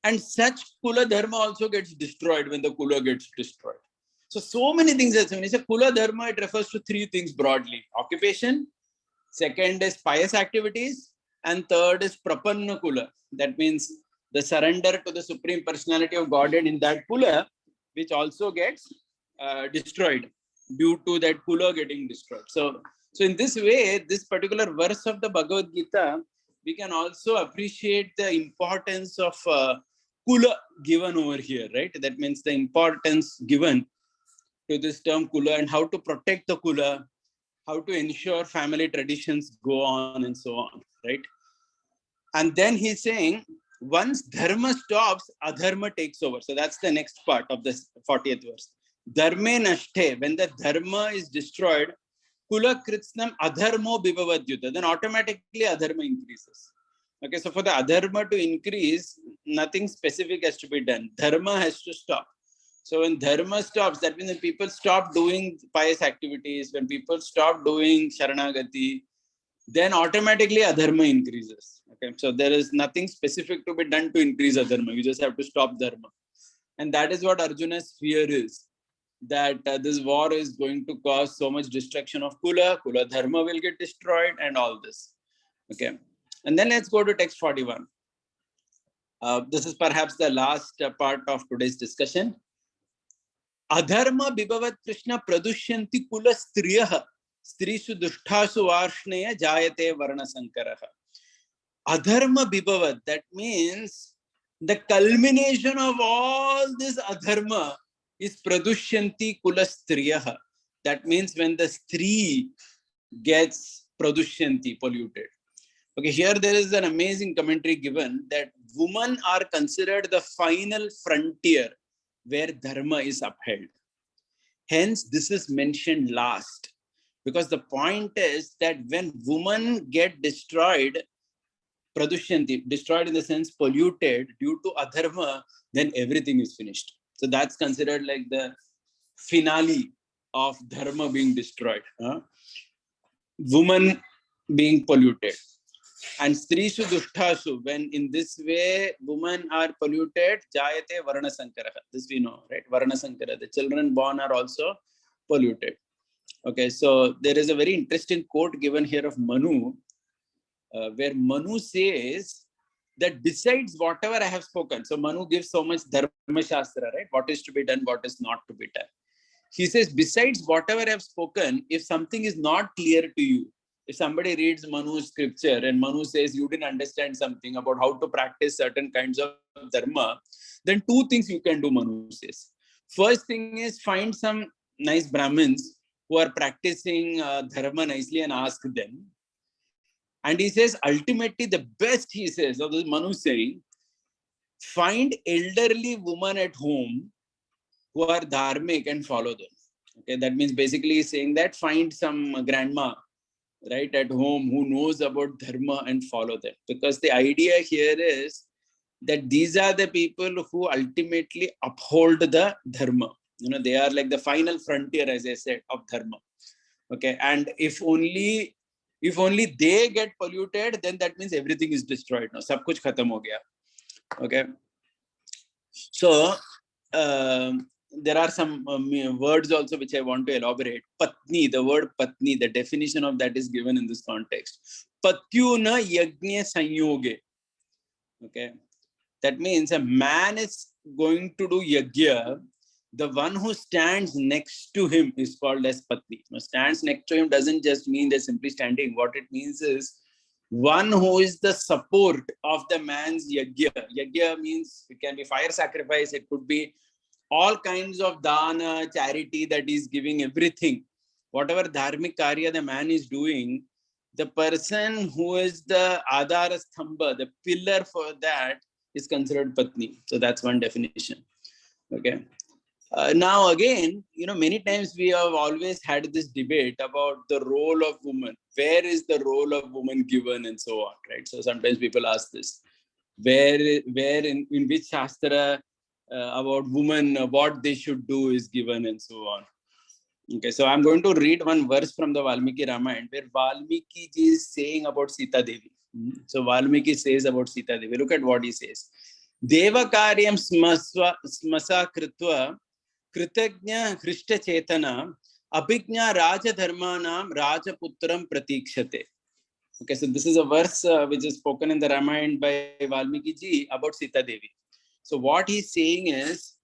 And such Kula Dharma also gets destroyed when the Kula gets destroyed. So many things. When you say Kula Dharma, it refers to three things broadly. Occupation, second is pious activities, and third is Prapanna Kula. That means the surrender to the Supreme Personality of Godhead in that Kula, which also gets destroyed due to that Kula getting destroyed. So in this way, this particular verse of the Bhagavad Gita, we can also appreciate the importance of Kula given over here, right? That means the importance given to this term Kula and how to protect the Kula, how to ensure family traditions go on and so on, right? And then he's saying, once dharma stops, adharma takes over. So that's the next part of this 40th verse. Dharme nashte, when the dharma is destroyed, kula kritsnam adharmo bibhavadyuta, then automatically adharma increases. Okay, so for the adharma to increase, nothing specific has to be done. Dharma has to stop. So when dharma stops, that means when people stop doing pious activities, when people stop doing sharanagati, then automatically adharma increases. Okay, so there is nothing specific to be done to increase adharma. You just have to stop dharma. And that is what Arjuna's fear is, that this war is going to cause so much destruction of Kula Dharma will get destroyed and all this. Okay, and then let's go to text 41. This is perhaps the last part of today's discussion. Adharma bibhavat Krishna pradushyanti kula striyah strisu dushtasu varshneya jayate varna sankaraha. Adharma bibhavat, that means the culmination of all this adharma is pradushyanti kula striyah. That means when the stri gets pradushyanti, polluted. Okay, here there is an amazing commentary given that women are considered the final frontier where dharma is upheld. Hence, this is mentioned last, because the point is that when women get destroyed, pradushyanti, destroyed in the sense polluted due to adharma, then everything is finished. So that's considered like the finale of dharma being destroyed. Woman being polluted. And strisu dushtasu, when in this way women are polluted, jayate varna sankaraha. This we know, right? Varna sankara, the children born are also polluted. Okay, so there is a very interesting quote given here of Manu, where Manu says that besides whatever I have spoken, so Manu gives so much dharma shastra, right? What is to be done, what is not to be done. He says, besides whatever I have spoken, if something is not clear to you, if somebody reads Manu's scripture and Manu says you didn't understand something about how to practice certain kinds of dharma, then two things you can do, Manu says. First thing is find some nice Brahmins who are practicing dharma nicely and ask them. And he says, ultimately, the best, he says, so this is Manu saying, find elderly women at home who are dharmic and follow them. Okay, that means basically he's saying that find some grandma, right, at home who knows about dharma and follow them. Because the idea here is that these are the people who ultimately uphold the dharma. They are like the final frontier, as I said, of dharma. Okay, and if only they get polluted, then that means everything is destroyed. No, sab kuch khatam ho gaya. Okay, so there are some words also which I want to elaborate. Patni, the word patni, the definition of that is given in this context. Patyuna yajna sanyoge. Okay, that means a man is going to do yajna. The one who stands next to him is called as patni. Now, stands next to him doesn't just mean they're simply standing. What it means is one who is the support of the man's yajna. Yajna means it can be fire sacrifice. It could be all kinds of dana, charity that is giving everything. Whatever dharmic karya the man is doing, the person who is the adhara stamba, the pillar for that, is considered patni. So that's one definition. Okay. Now again, many times we have always had this debate about the role of woman. Where is the role of woman given and so on, right? So sometimes people ask this, where in which shastra about women, what they should do is given and so on. Okay, so I'm going to read one verse from the Valmiki Ramayana where Valmiki ji is saying about Sita Devi. So Valmiki says about Sita Devi. Look at what he says. Deva karyam smasa kritva kritagnya hrishta chetana abhignya raja dharmanam rajaputram pratikshate. Okay, so this is a verse which is spoken in the Ramayana by Valmiki ji about Sita Devi. So what he's saying is,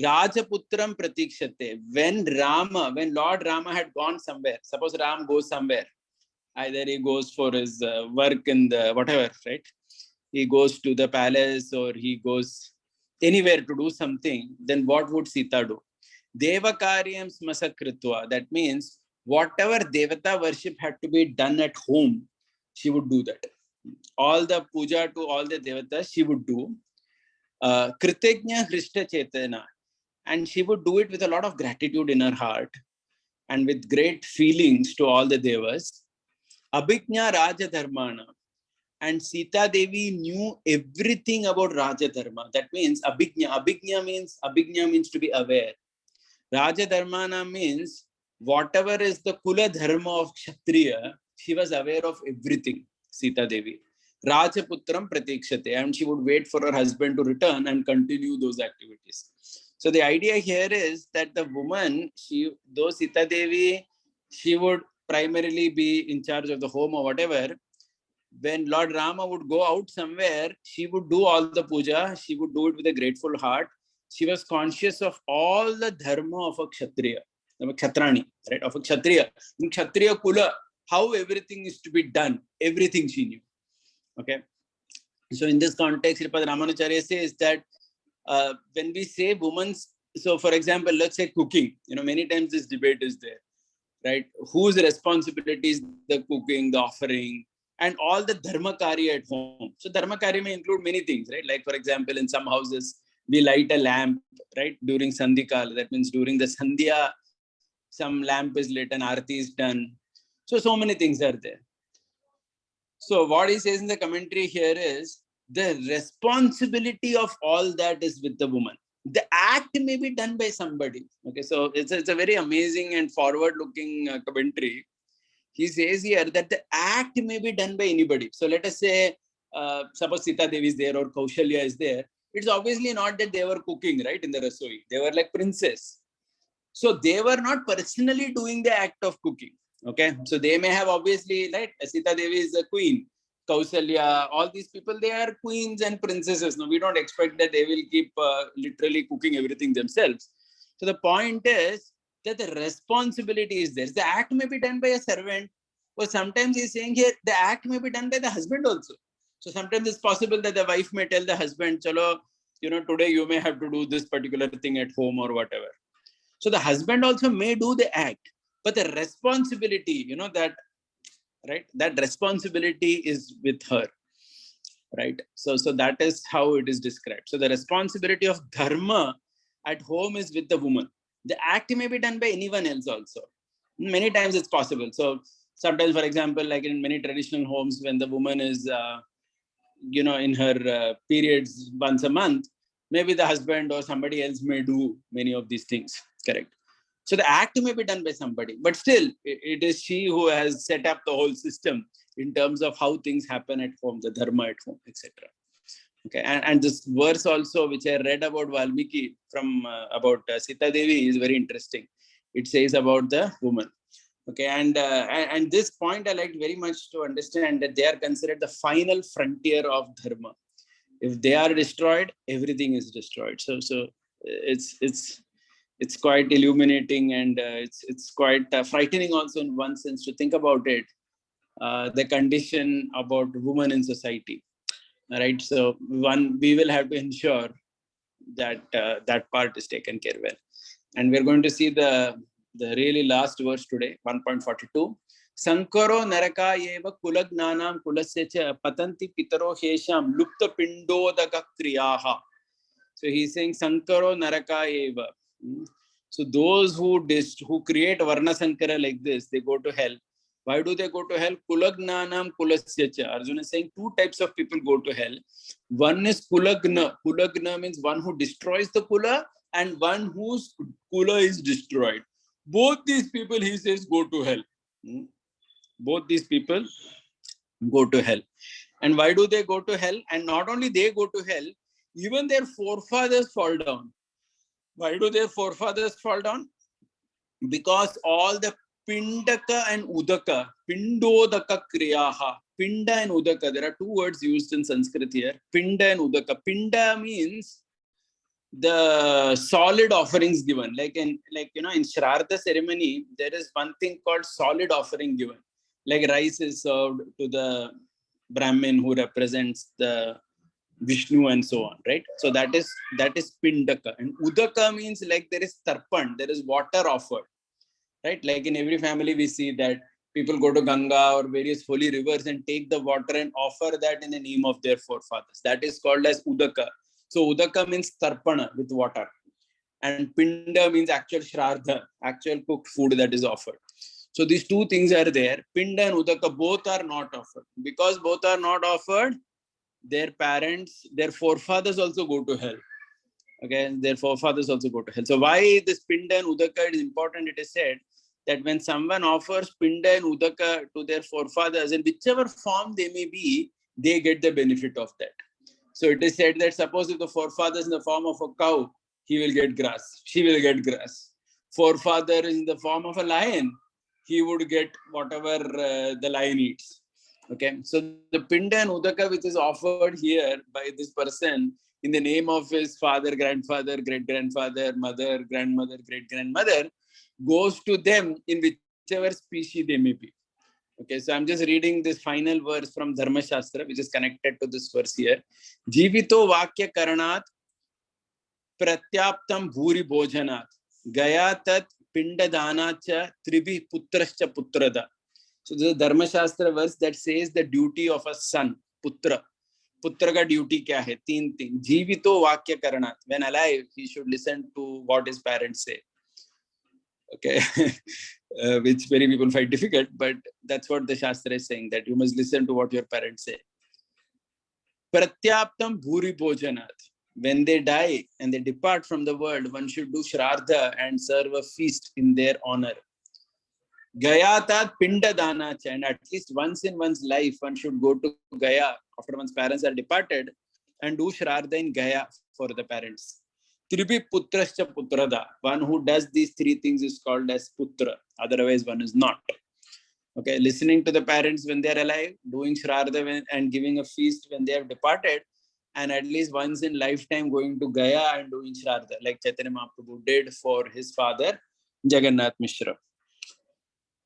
Rajaputram pratikshate. When Lord Rama had gone somewhere, suppose Ram goes somewhere, either he goes for his work in the whatever, right? He goes to the palace or he goes anywhere to do something, then what would Sita do? Devakaryam smasakritva. That means whatever Devata worship had to be done at home, she would do that. All the puja to all the Devatas, she would do. Kritagnya Hrishta Chetana. And she would do it with a lot of gratitude in her heart and with great feelings to all the Devas. Abhignya Raja Dharmana. And Sita Devi knew everything about Raja Dharma. That means Abhignya. Abhignya means to be aware. Raja Dharmana means whatever is the Kula Dharma of Kshatriya, she was aware of everything, Sita Devi. Rajaputram pratikshate, and she would wait for her husband to return and continue those activities. So the idea here is that the woman, though Sita Devi, she would primarily be in charge of the home or whatever. When Lord Rama would go out somewhere, she would do all the puja. She would do it with a grateful heart. She was conscious of all the dharma of a kshatriya, of a kshatrani, right? Of a kshatriya. In kshatriya kula, how everything is to be done. Everything she knew. Okay. So in this context, Sripad Ramanacharya says that when we say women's, so for example, let's say cooking, many times this debate is there, right? Whose responsibility is the cooking, the offering, and all the dharma karya at home. So dharma karya may include many things, right? Like for example, in some houses, we light a lamp, right? During Sandhikal, that means during the Sandhya, some lamp is lit and Aarti is done. So many things are there. So what he says in the commentary here is, the responsibility of all that is with the woman. The act may be done by somebody. Okay, so it's a very amazing and forward-looking commentary. He says here that the act may be done by anybody. So let us say, suppose Sita Devi is there or Kaushalya is there. It's obviously not that they were cooking, right, in the rasoi. They were like princess. So they were not personally doing the act of cooking. Okay, so they may have obviously, right, Sita Devi is a queen. Kausalya, all these people, they are queens and princesses. No, we don't expect that they will keep literally cooking everything themselves. So the point is that the responsibility is there. The act may be done by a servant, or sometimes he's saying here, the act may be done by the husband also. So sometimes it's possible that the wife may tell the husband, chalo, today you may have to do this particular thing at home or whatever. So the husband also may do the act, but the responsibility, that responsibility is with her, right? So that is how it is described. So the responsibility of dharma at home is with the woman. The act may be done by anyone else also. Many times it's possible. So sometimes, for example, like in many traditional homes, when the woman is, in her periods once a month, maybe the husband or somebody else may do many of these things, correct? So the act may be done by somebody, but still it is she who has set up the whole system in terms of how things happen at home, the dharma at home, etc. Okay, and this verse also, which I read about Valmiki from about Sita Devi, is very interesting. It says about the woman. Okay, and this point I liked very much to understand that they are considered the final frontier of dharma. If they are destroyed, everything is destroyed. So it's quite illuminating, and it's quite frightening also in one sense to think about it. The condition about women in society, right? So we will have to ensure that that part is taken care well. And we're going to see the really last verse today, 1.42. Sankaro naraka eva kulagnanam kulasya cha patanti pitaro hesham lupta pindodaka kriyaha. So he's saying Sankaro naraka eva. So those who create Varna Sankara like this, they go to hell. Why do they go to hell? Kulagnanam kulasya. Arjuna is saying two types of people go to hell. One is kulagna. Kulagna means one who destroys the kula, and one whose kula is destroyed. Both these people, he says, go to hell. Both these people go to hell. And why do they go to hell? And not only they go to hell, even their forefathers fall down. Why do their forefathers fall down? Because all the Pindaka and Udaka, Pindodaka Kriyaha, Pinda and Udaka, there are two words used in Sanskrit here, Pinda and Udaka. Pinda means the solid offerings given. Like in Shraddha ceremony, there is one thing called solid offering given. Like rice is served to the Brahmin who represents the Vishnu and so on, right? So that is Pindaka. And Udaka means like there is tarpan, there is water offered. Right? Like in every family, we see that people go to Ganga or various holy rivers and take the water and offer that in the name of their forefathers. That is called as Udaka. So Udaka means tarpana with water. And Pinda means actual Shraddha, actual cooked food that is offered. So these two things are there. Pinda and Udaka, both are not offered. Because both are not offered, their parents, their forefathers also go to hell. Okay, their forefathers also go to hell. So why this Pinda and Udaka is important? It is said that when someone offers Pinda and Udaka to their forefathers, in whichever form they may be, they get the benefit of that. So it is said that suppose if the forefathers in the form of a cow, he will get grass, she will get grass. Forefather is in the form of a lion, he would get whatever the lion eats. Okay, so the Pinda and Udaka which is offered here by this person in the name of his father, grandfather, great-grandfather, mother, grandmother, great-grandmother, goes to them in whichever species they may be. Okay, so I'm just reading this final verse from Dharma Shastra, which is connected to this verse here. Jivito Vakya Karanat Pratyaptam Bhuri Bhojanat Gaya Tat Pindadanacha Tribi Putrascha Putrada. So this is a Dharma Shastra verse that says the duty of a son, Putra. Putra ka duty kya hai? Teen thing. Jivito Vakya Karanat. When alive, he should listen to what his parents say. Okay, which many people find difficult, but that's what the Shastra is saying, that you must listen to what your parents say. Pratyaptam Bhuri Bhojanat. When they die and they depart from the world, one should do Shraddha and serve a feast in their honor. Gayatat Pinda Danacha, and at least once in one's life, one should go to Gaya after one's parents are departed and do Shraddha in Gaya for the parents. Tribi Putrascha Putrada. One who does these three things is called as Putra. Otherwise, one is not. Okay, listening to the parents when they are alive, doing Shraddha and giving a feast when they have departed, and at least once in lifetime going to Gaya and doing Shraddha, like Chaitanya Mahaprabhu did for his father, Jagannath Mishra.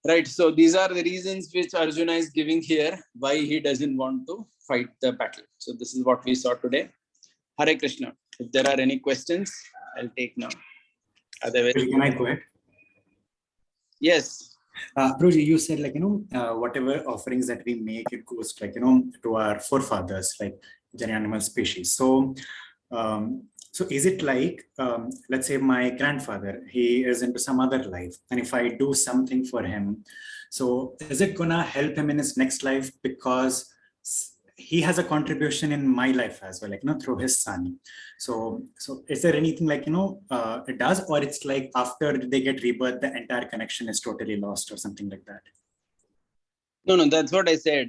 Right, so these are the reasons which Arjuna is giving here, why he doesn't want to fight the battle. So this is what we saw today. Hare Krishna. If there are any questions, I'll take now. Otherwise, can I go ahead? Yes. Prabhuji, you said whatever offerings that we make, it goes to our forefathers, like the animal species. So, so is it like, let's say my grandfather, he is into some other life, and if I do something for him, so is it gonna help him in his next life because he has a contribution in my life as well, like, through his son. So is there anything like, it does, or it's like after they get rebirth, the entire connection is totally lost or something like that? No, that's what I said.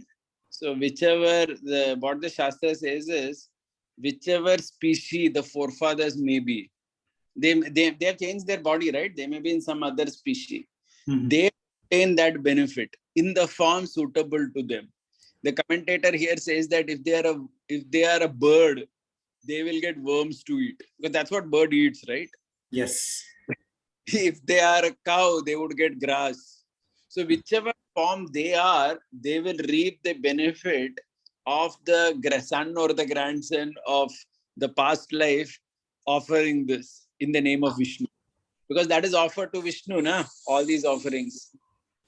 So whichever what the Shastra says is, whichever species the forefathers may be, they have changed their body, right? They may be in some other species. Mhm. They obtain that benefit in the form suitable to them. The commentator here says that if they are a bird, they will get worms to eat, because that's what bird eats, right? Yes. If they are a cow, they would get grass. So whichever form they are, they will reap the benefit of the son or the grandson of the past life offering this in the name of Vishnu. Because that is offered to Vishnu, na? All these offerings.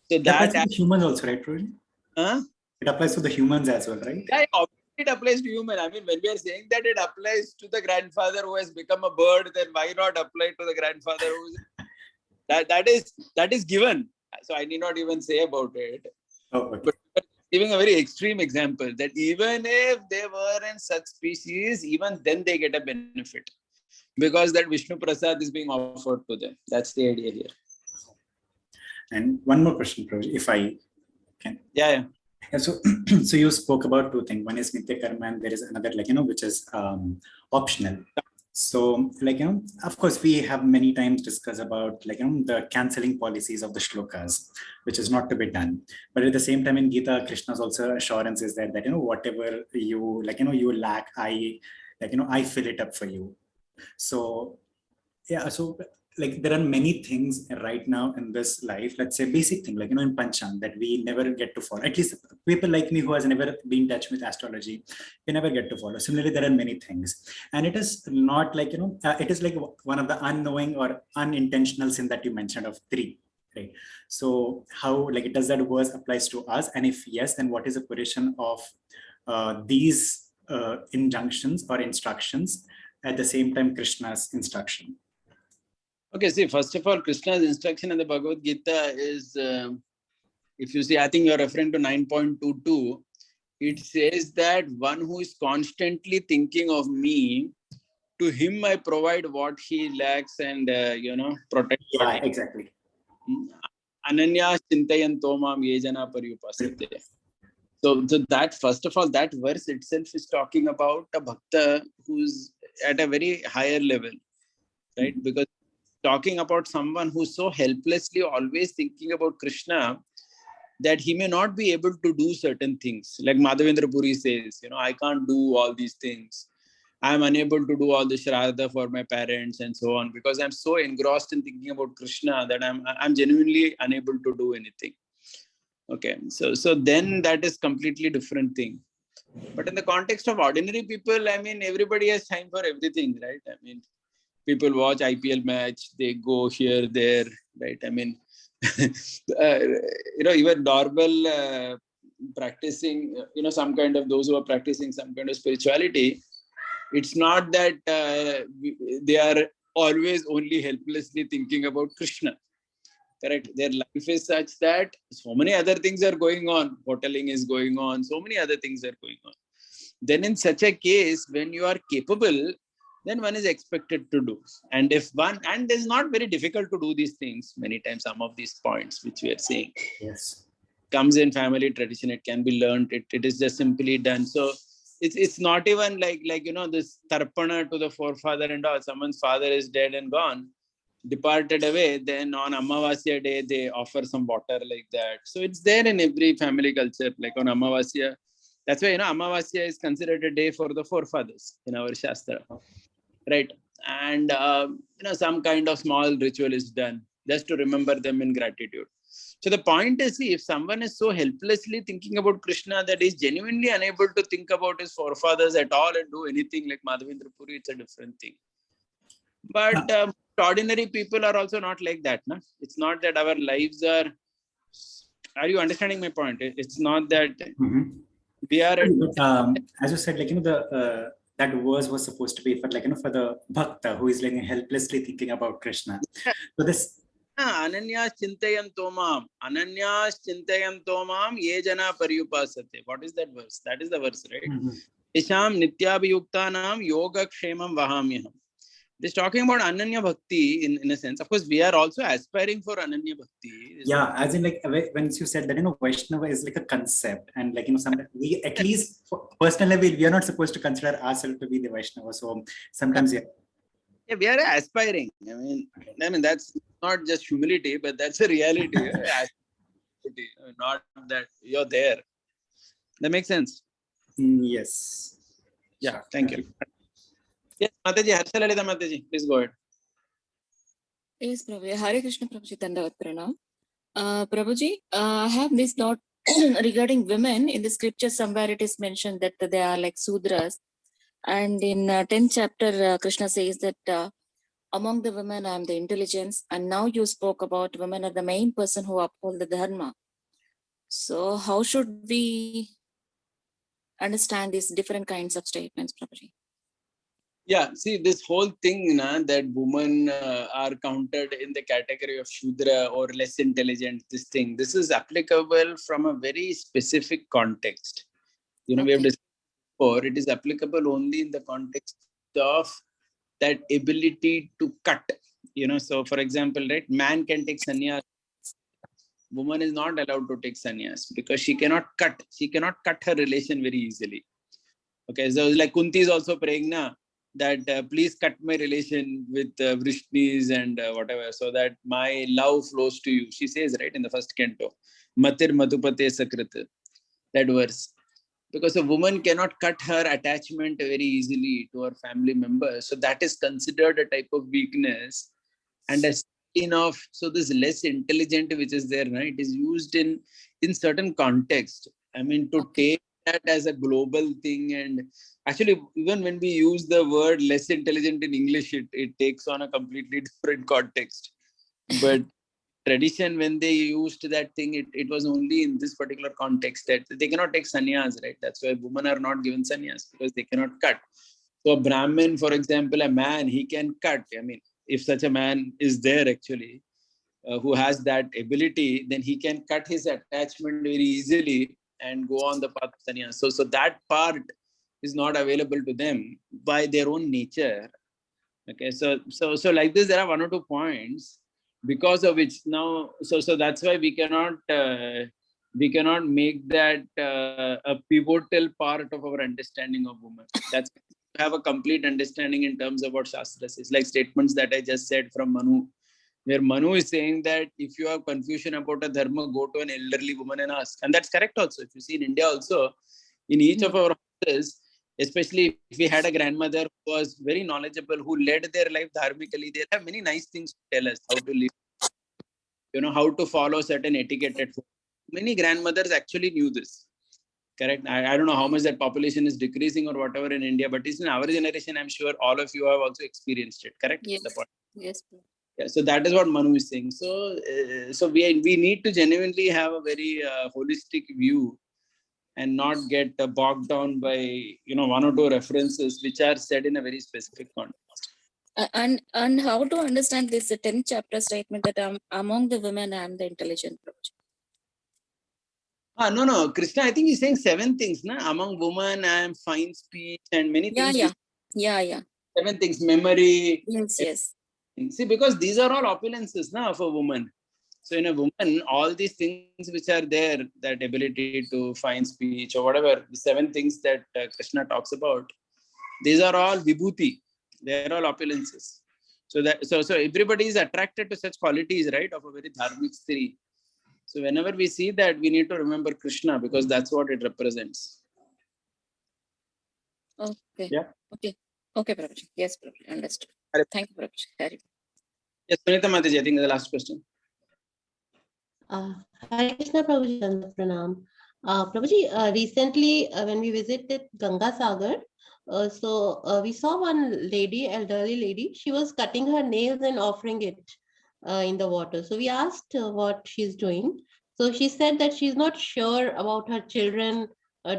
So It applies that... to the humans also, right, Rohit? Huh? It applies to the humans as well, right? Yeah, obviously it applies to human. I mean, when we are saying that it applies to the grandfather who has become a bird, then why not apply to the grandfather who's... that is given. So I need not even say about it. Oh, okay. But giving a very extreme example that even if they were in such species, even then they get a benefit, because that Vishnu Prasad is being offered to them. That's the idea here. And one more question, Prabhu, if I can. Yeah. So, so you spoke about two things. One is Nitya Karma, and there is another, like, which is optional. So, like, of course, we have many times discussed about, like, the cancelling policies of the shlokas, which is not to be done. But at the same time, in Gita, Krishna's also assurance is there that, whatever you, like, you lack, I fill it up for you. So, yeah, so like there are many things right now in this life, let's say basic thing, like, in Panchang that we never get to follow. At least people like me who has never been in touch with astrology, we never get to follow. Similarly, there are many things. And it is not like, it is like one of the unknowing or unintentional sin that you mentioned of 3. Right. So how, like, does that verse applies to us? And if yes, then what is the position of these injunctions or instructions at the same time Krishna's instruction? Okay, see, first of all, Krishna's instruction in the Bhagavad Gita is, if you see, I think you're referring to 9.22, it says that one who is constantly thinking of me, to him I provide what he lacks and, protect. Yeah, exactly. Ananya Chintayanto Mam Yejana Paryupasate. So that, first of all, that verse itself is talking about a bhakta who's at a very higher level, right? Because talking about someone who's so helplessly always thinking about Krishna that he may not be able to do certain things. Like Madhavendra Puri says, I can't do all these things. I'm unable to do all the Shraddha for my parents and so on, because I'm so engrossed in thinking about Krishna that I'm genuinely unable to do anything. Okay, so then that is completely different thing. But in the context of ordinary people, I mean, everybody has time for everything, right? I mean, people watch IPL match, they go here, there, right? I mean, even normal practicing, some kind of, those who are practicing some kind of spirituality, it's not that they are always only helplessly thinking about Krishna. Correct. Their life is such that so many other things are going on. Hoteling is going on. So many other things are going on. Then in such a case, when you are capable, then one is expected to do. And it's not very difficult to do these things. Many times, some of these points which we are saying, yes, comes in family tradition. It can be learned. It is just simply done. So it's not even like this tarpana to the forefather and all. Someone's father is dead and gone, departed away, then on Amavasya day they offer some water like that. So it's there in every family culture, like on Amavasya. That's why Amavasya is considered a day for the forefathers in our Shastra, right? And some kind of small ritual is done just to remember them in gratitude. So the point is, see, if someone is so helplessly thinking about Krishna that he's genuinely unable to think about his forefathers at all and do anything like Madhavendra Puri, it's a different thing. But ordinary people are also not like that. No? It's not that our lives are you understanding my point? It's not that we are... as you said, like, that verse was supposed to be for, like, for the bhakta who is like helplessly thinking about Krishna. So this Ananyas chintayanto mam. Ananyas chintayanto mam ye jana paryupasate. What is that verse? That is the verse, right? Isham nityabhiyuktanam yoga kshemam vahamyaham. It is talking about Ananya Bhakti in a sense. Of course, we are also aspiring for Ananya Bhakti. Yeah, as in like when you said that, Vaishnava is like a concept, and like, sometimes we, at least for personal level, we are not supposed to consider ourselves to be the Vaishnava. So sometimes, yeah. Yeah, we are aspiring. I mean that's not just humility, but that's a reality. Not that you're there. That makes sense. Yes. Yeah, Sure. thank you. Yes, Mataji, Harsha Lalita Mataji, please go ahead. Yes, Prabhuji. Hare Krishna, Prabhuji. Dandavat Pranam. Prabhuji, I have this thought regarding women. In the scripture, somewhere it is mentioned that they are like Sudras. And in 10th chapter, Krishna says that among the women, I am the intelligence. And now you spoke about women are the main person who uphold the dharma. So how should we understand these different kinds of statements, Prabhuji? Yeah, see, this whole thing that women are counted in the category of Shudra or less intelligent, this is applicable from a very specific context. We have discussed before, it is applicable only in the context of that ability to cut. So for example, right, man can take sannyas. Woman is not allowed to take sannyas because she cannot cut her relation very easily. Okay, so like Kunti is also praying now that please cut my relation with Vrishnis and whatever, so that my love flows to you. She says, right, in the first canto, Matir Madhupate Sakrit, that verse. Because a woman cannot cut her attachment very easily to her family members. So that is considered a type of weakness. And a sign of, so this less intelligent which is there, right, it is used in certain context. I mean, to take that as a global thing. And actually, even when we use the word less intelligent in English, it takes on a completely different context. But tradition, when they used that thing, it was only in this particular context that they cannot take sannyas, right? That's why women are not given sannyas, because they cannot cut. So a Brahmin, for example, a man, he can cut. I mean, if such a man is there actually, who has that ability, then he can cut his attachment very easily and go on the path of sannyas. So that part is not available to them by their own nature. Okay, so like this, there are one or two points because of which now, so that's why we cannot make that a pivotal part of our understanding of woman. That's have a complete understanding in terms of what Shastra says, like statements that I just said from Manu, where Manu is saying that if you have confusion about a dharma, go to an elderly woman and ask. And that's correct also. If you see in India also, in each of our houses, especially if we had a grandmother who was very knowledgeable, who led their life dharmically, they have many nice things to tell us how to live, how to follow certain etiquette at home. Many grandmothers actually knew this. Correct. I don't know how much that population is decreasing or whatever in India, but it's in our generation, I'm sure all of you have also experienced it. Correct? Yes. The point. Yes. Yeah, so that is what Manu is saying. So we need to genuinely have a very holistic view and not get bogged down by one or two references which are said in a very specific context. And how to understand this 10th chapter statement that among the women I am the intelligent? No, Krishna, I think he's saying 7 things. Among women, I am fine speech and many things. Yeah. 7 things, memory. Yes. See, because these are all opulences of a woman. So in a woman, all these things which are there, that ability to find speech or whatever, the 7 things that Krishna talks about, these are all vibhuti. They are all opulences. So everybody is attracted to such qualities, right, of a very dharmic stri. So whenever we see that, we need to remember Krishna, because that's what it represents. Okay. Yeah. Okay, Prabhuji. Yes, Prabhuji. Understood. Thank you, Prabhuji. Yes, Sunita Mataji, I think the last question. Hare Krishna, Prabhuji, Pranam. Prabhuji, recently when we visited Ganga Sagar, we saw one lady, elderly lady. She was cutting her nails and offering it in the water. So we asked what she's doing. So she said that she's not sure about her children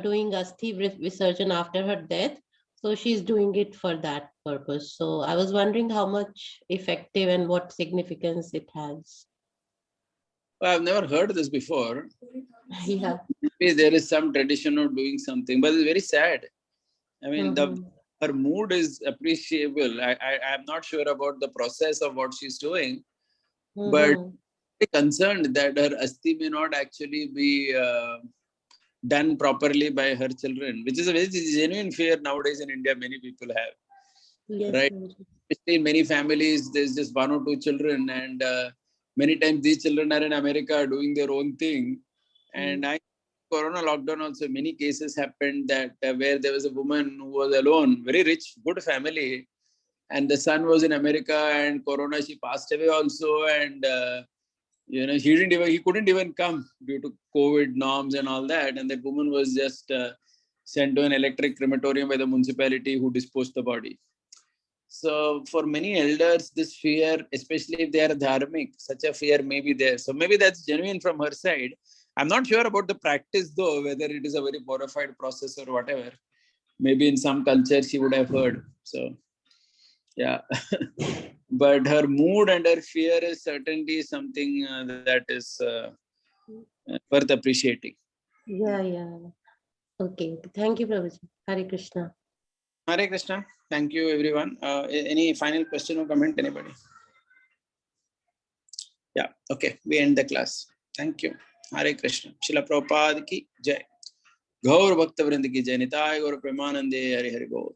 doing Asthi Visarjan after her death. So she's doing it for that. purpose. So I was wondering how much effective and what significance it has. I've never heard this before. Yeah. Maybe there is some tradition of doing something, but it's very sad. I mean, her mood is appreciable. I'm not sure about the process of what she's doing, but concerned that her asti may not actually be done properly by her children, which is a very genuine fear nowadays in India. Many people have, Yes, right? Prabhuji. Especially in many families, there's just one or two children, and many times these children are in America doing their own thing. And Corona lockdown also, many cases happened that where there was a woman who was alone, very rich, good family, and the son was in America, and Corona, she passed away also, and he couldn't even come due to COVID norms and all that, and that woman was just sent to an electric crematorium by the municipality who disposed the body. So for many elders, this fear, especially if they are dharmic, such a fear may be there. So maybe that's genuine from her side. I'm not sure about the practice though, whether it is a very modified process or whatever. Maybe in some cultures she would have heard. So yeah. But her mood and her fear is certainly something that is worth appreciating. Yeah. Okay. Thank you, Prabhuji. Hare Krishna. Hare Krishna. Thank you, everyone. Any final question or comment, anybody? Yeah. Okay. We end the class. Thank you. Hare Krishna. Srila Prabhupada ki jai. Gaur Bhakta Vrinda ki jai. Nitai Gaur Premanande Hari Hari Gaur.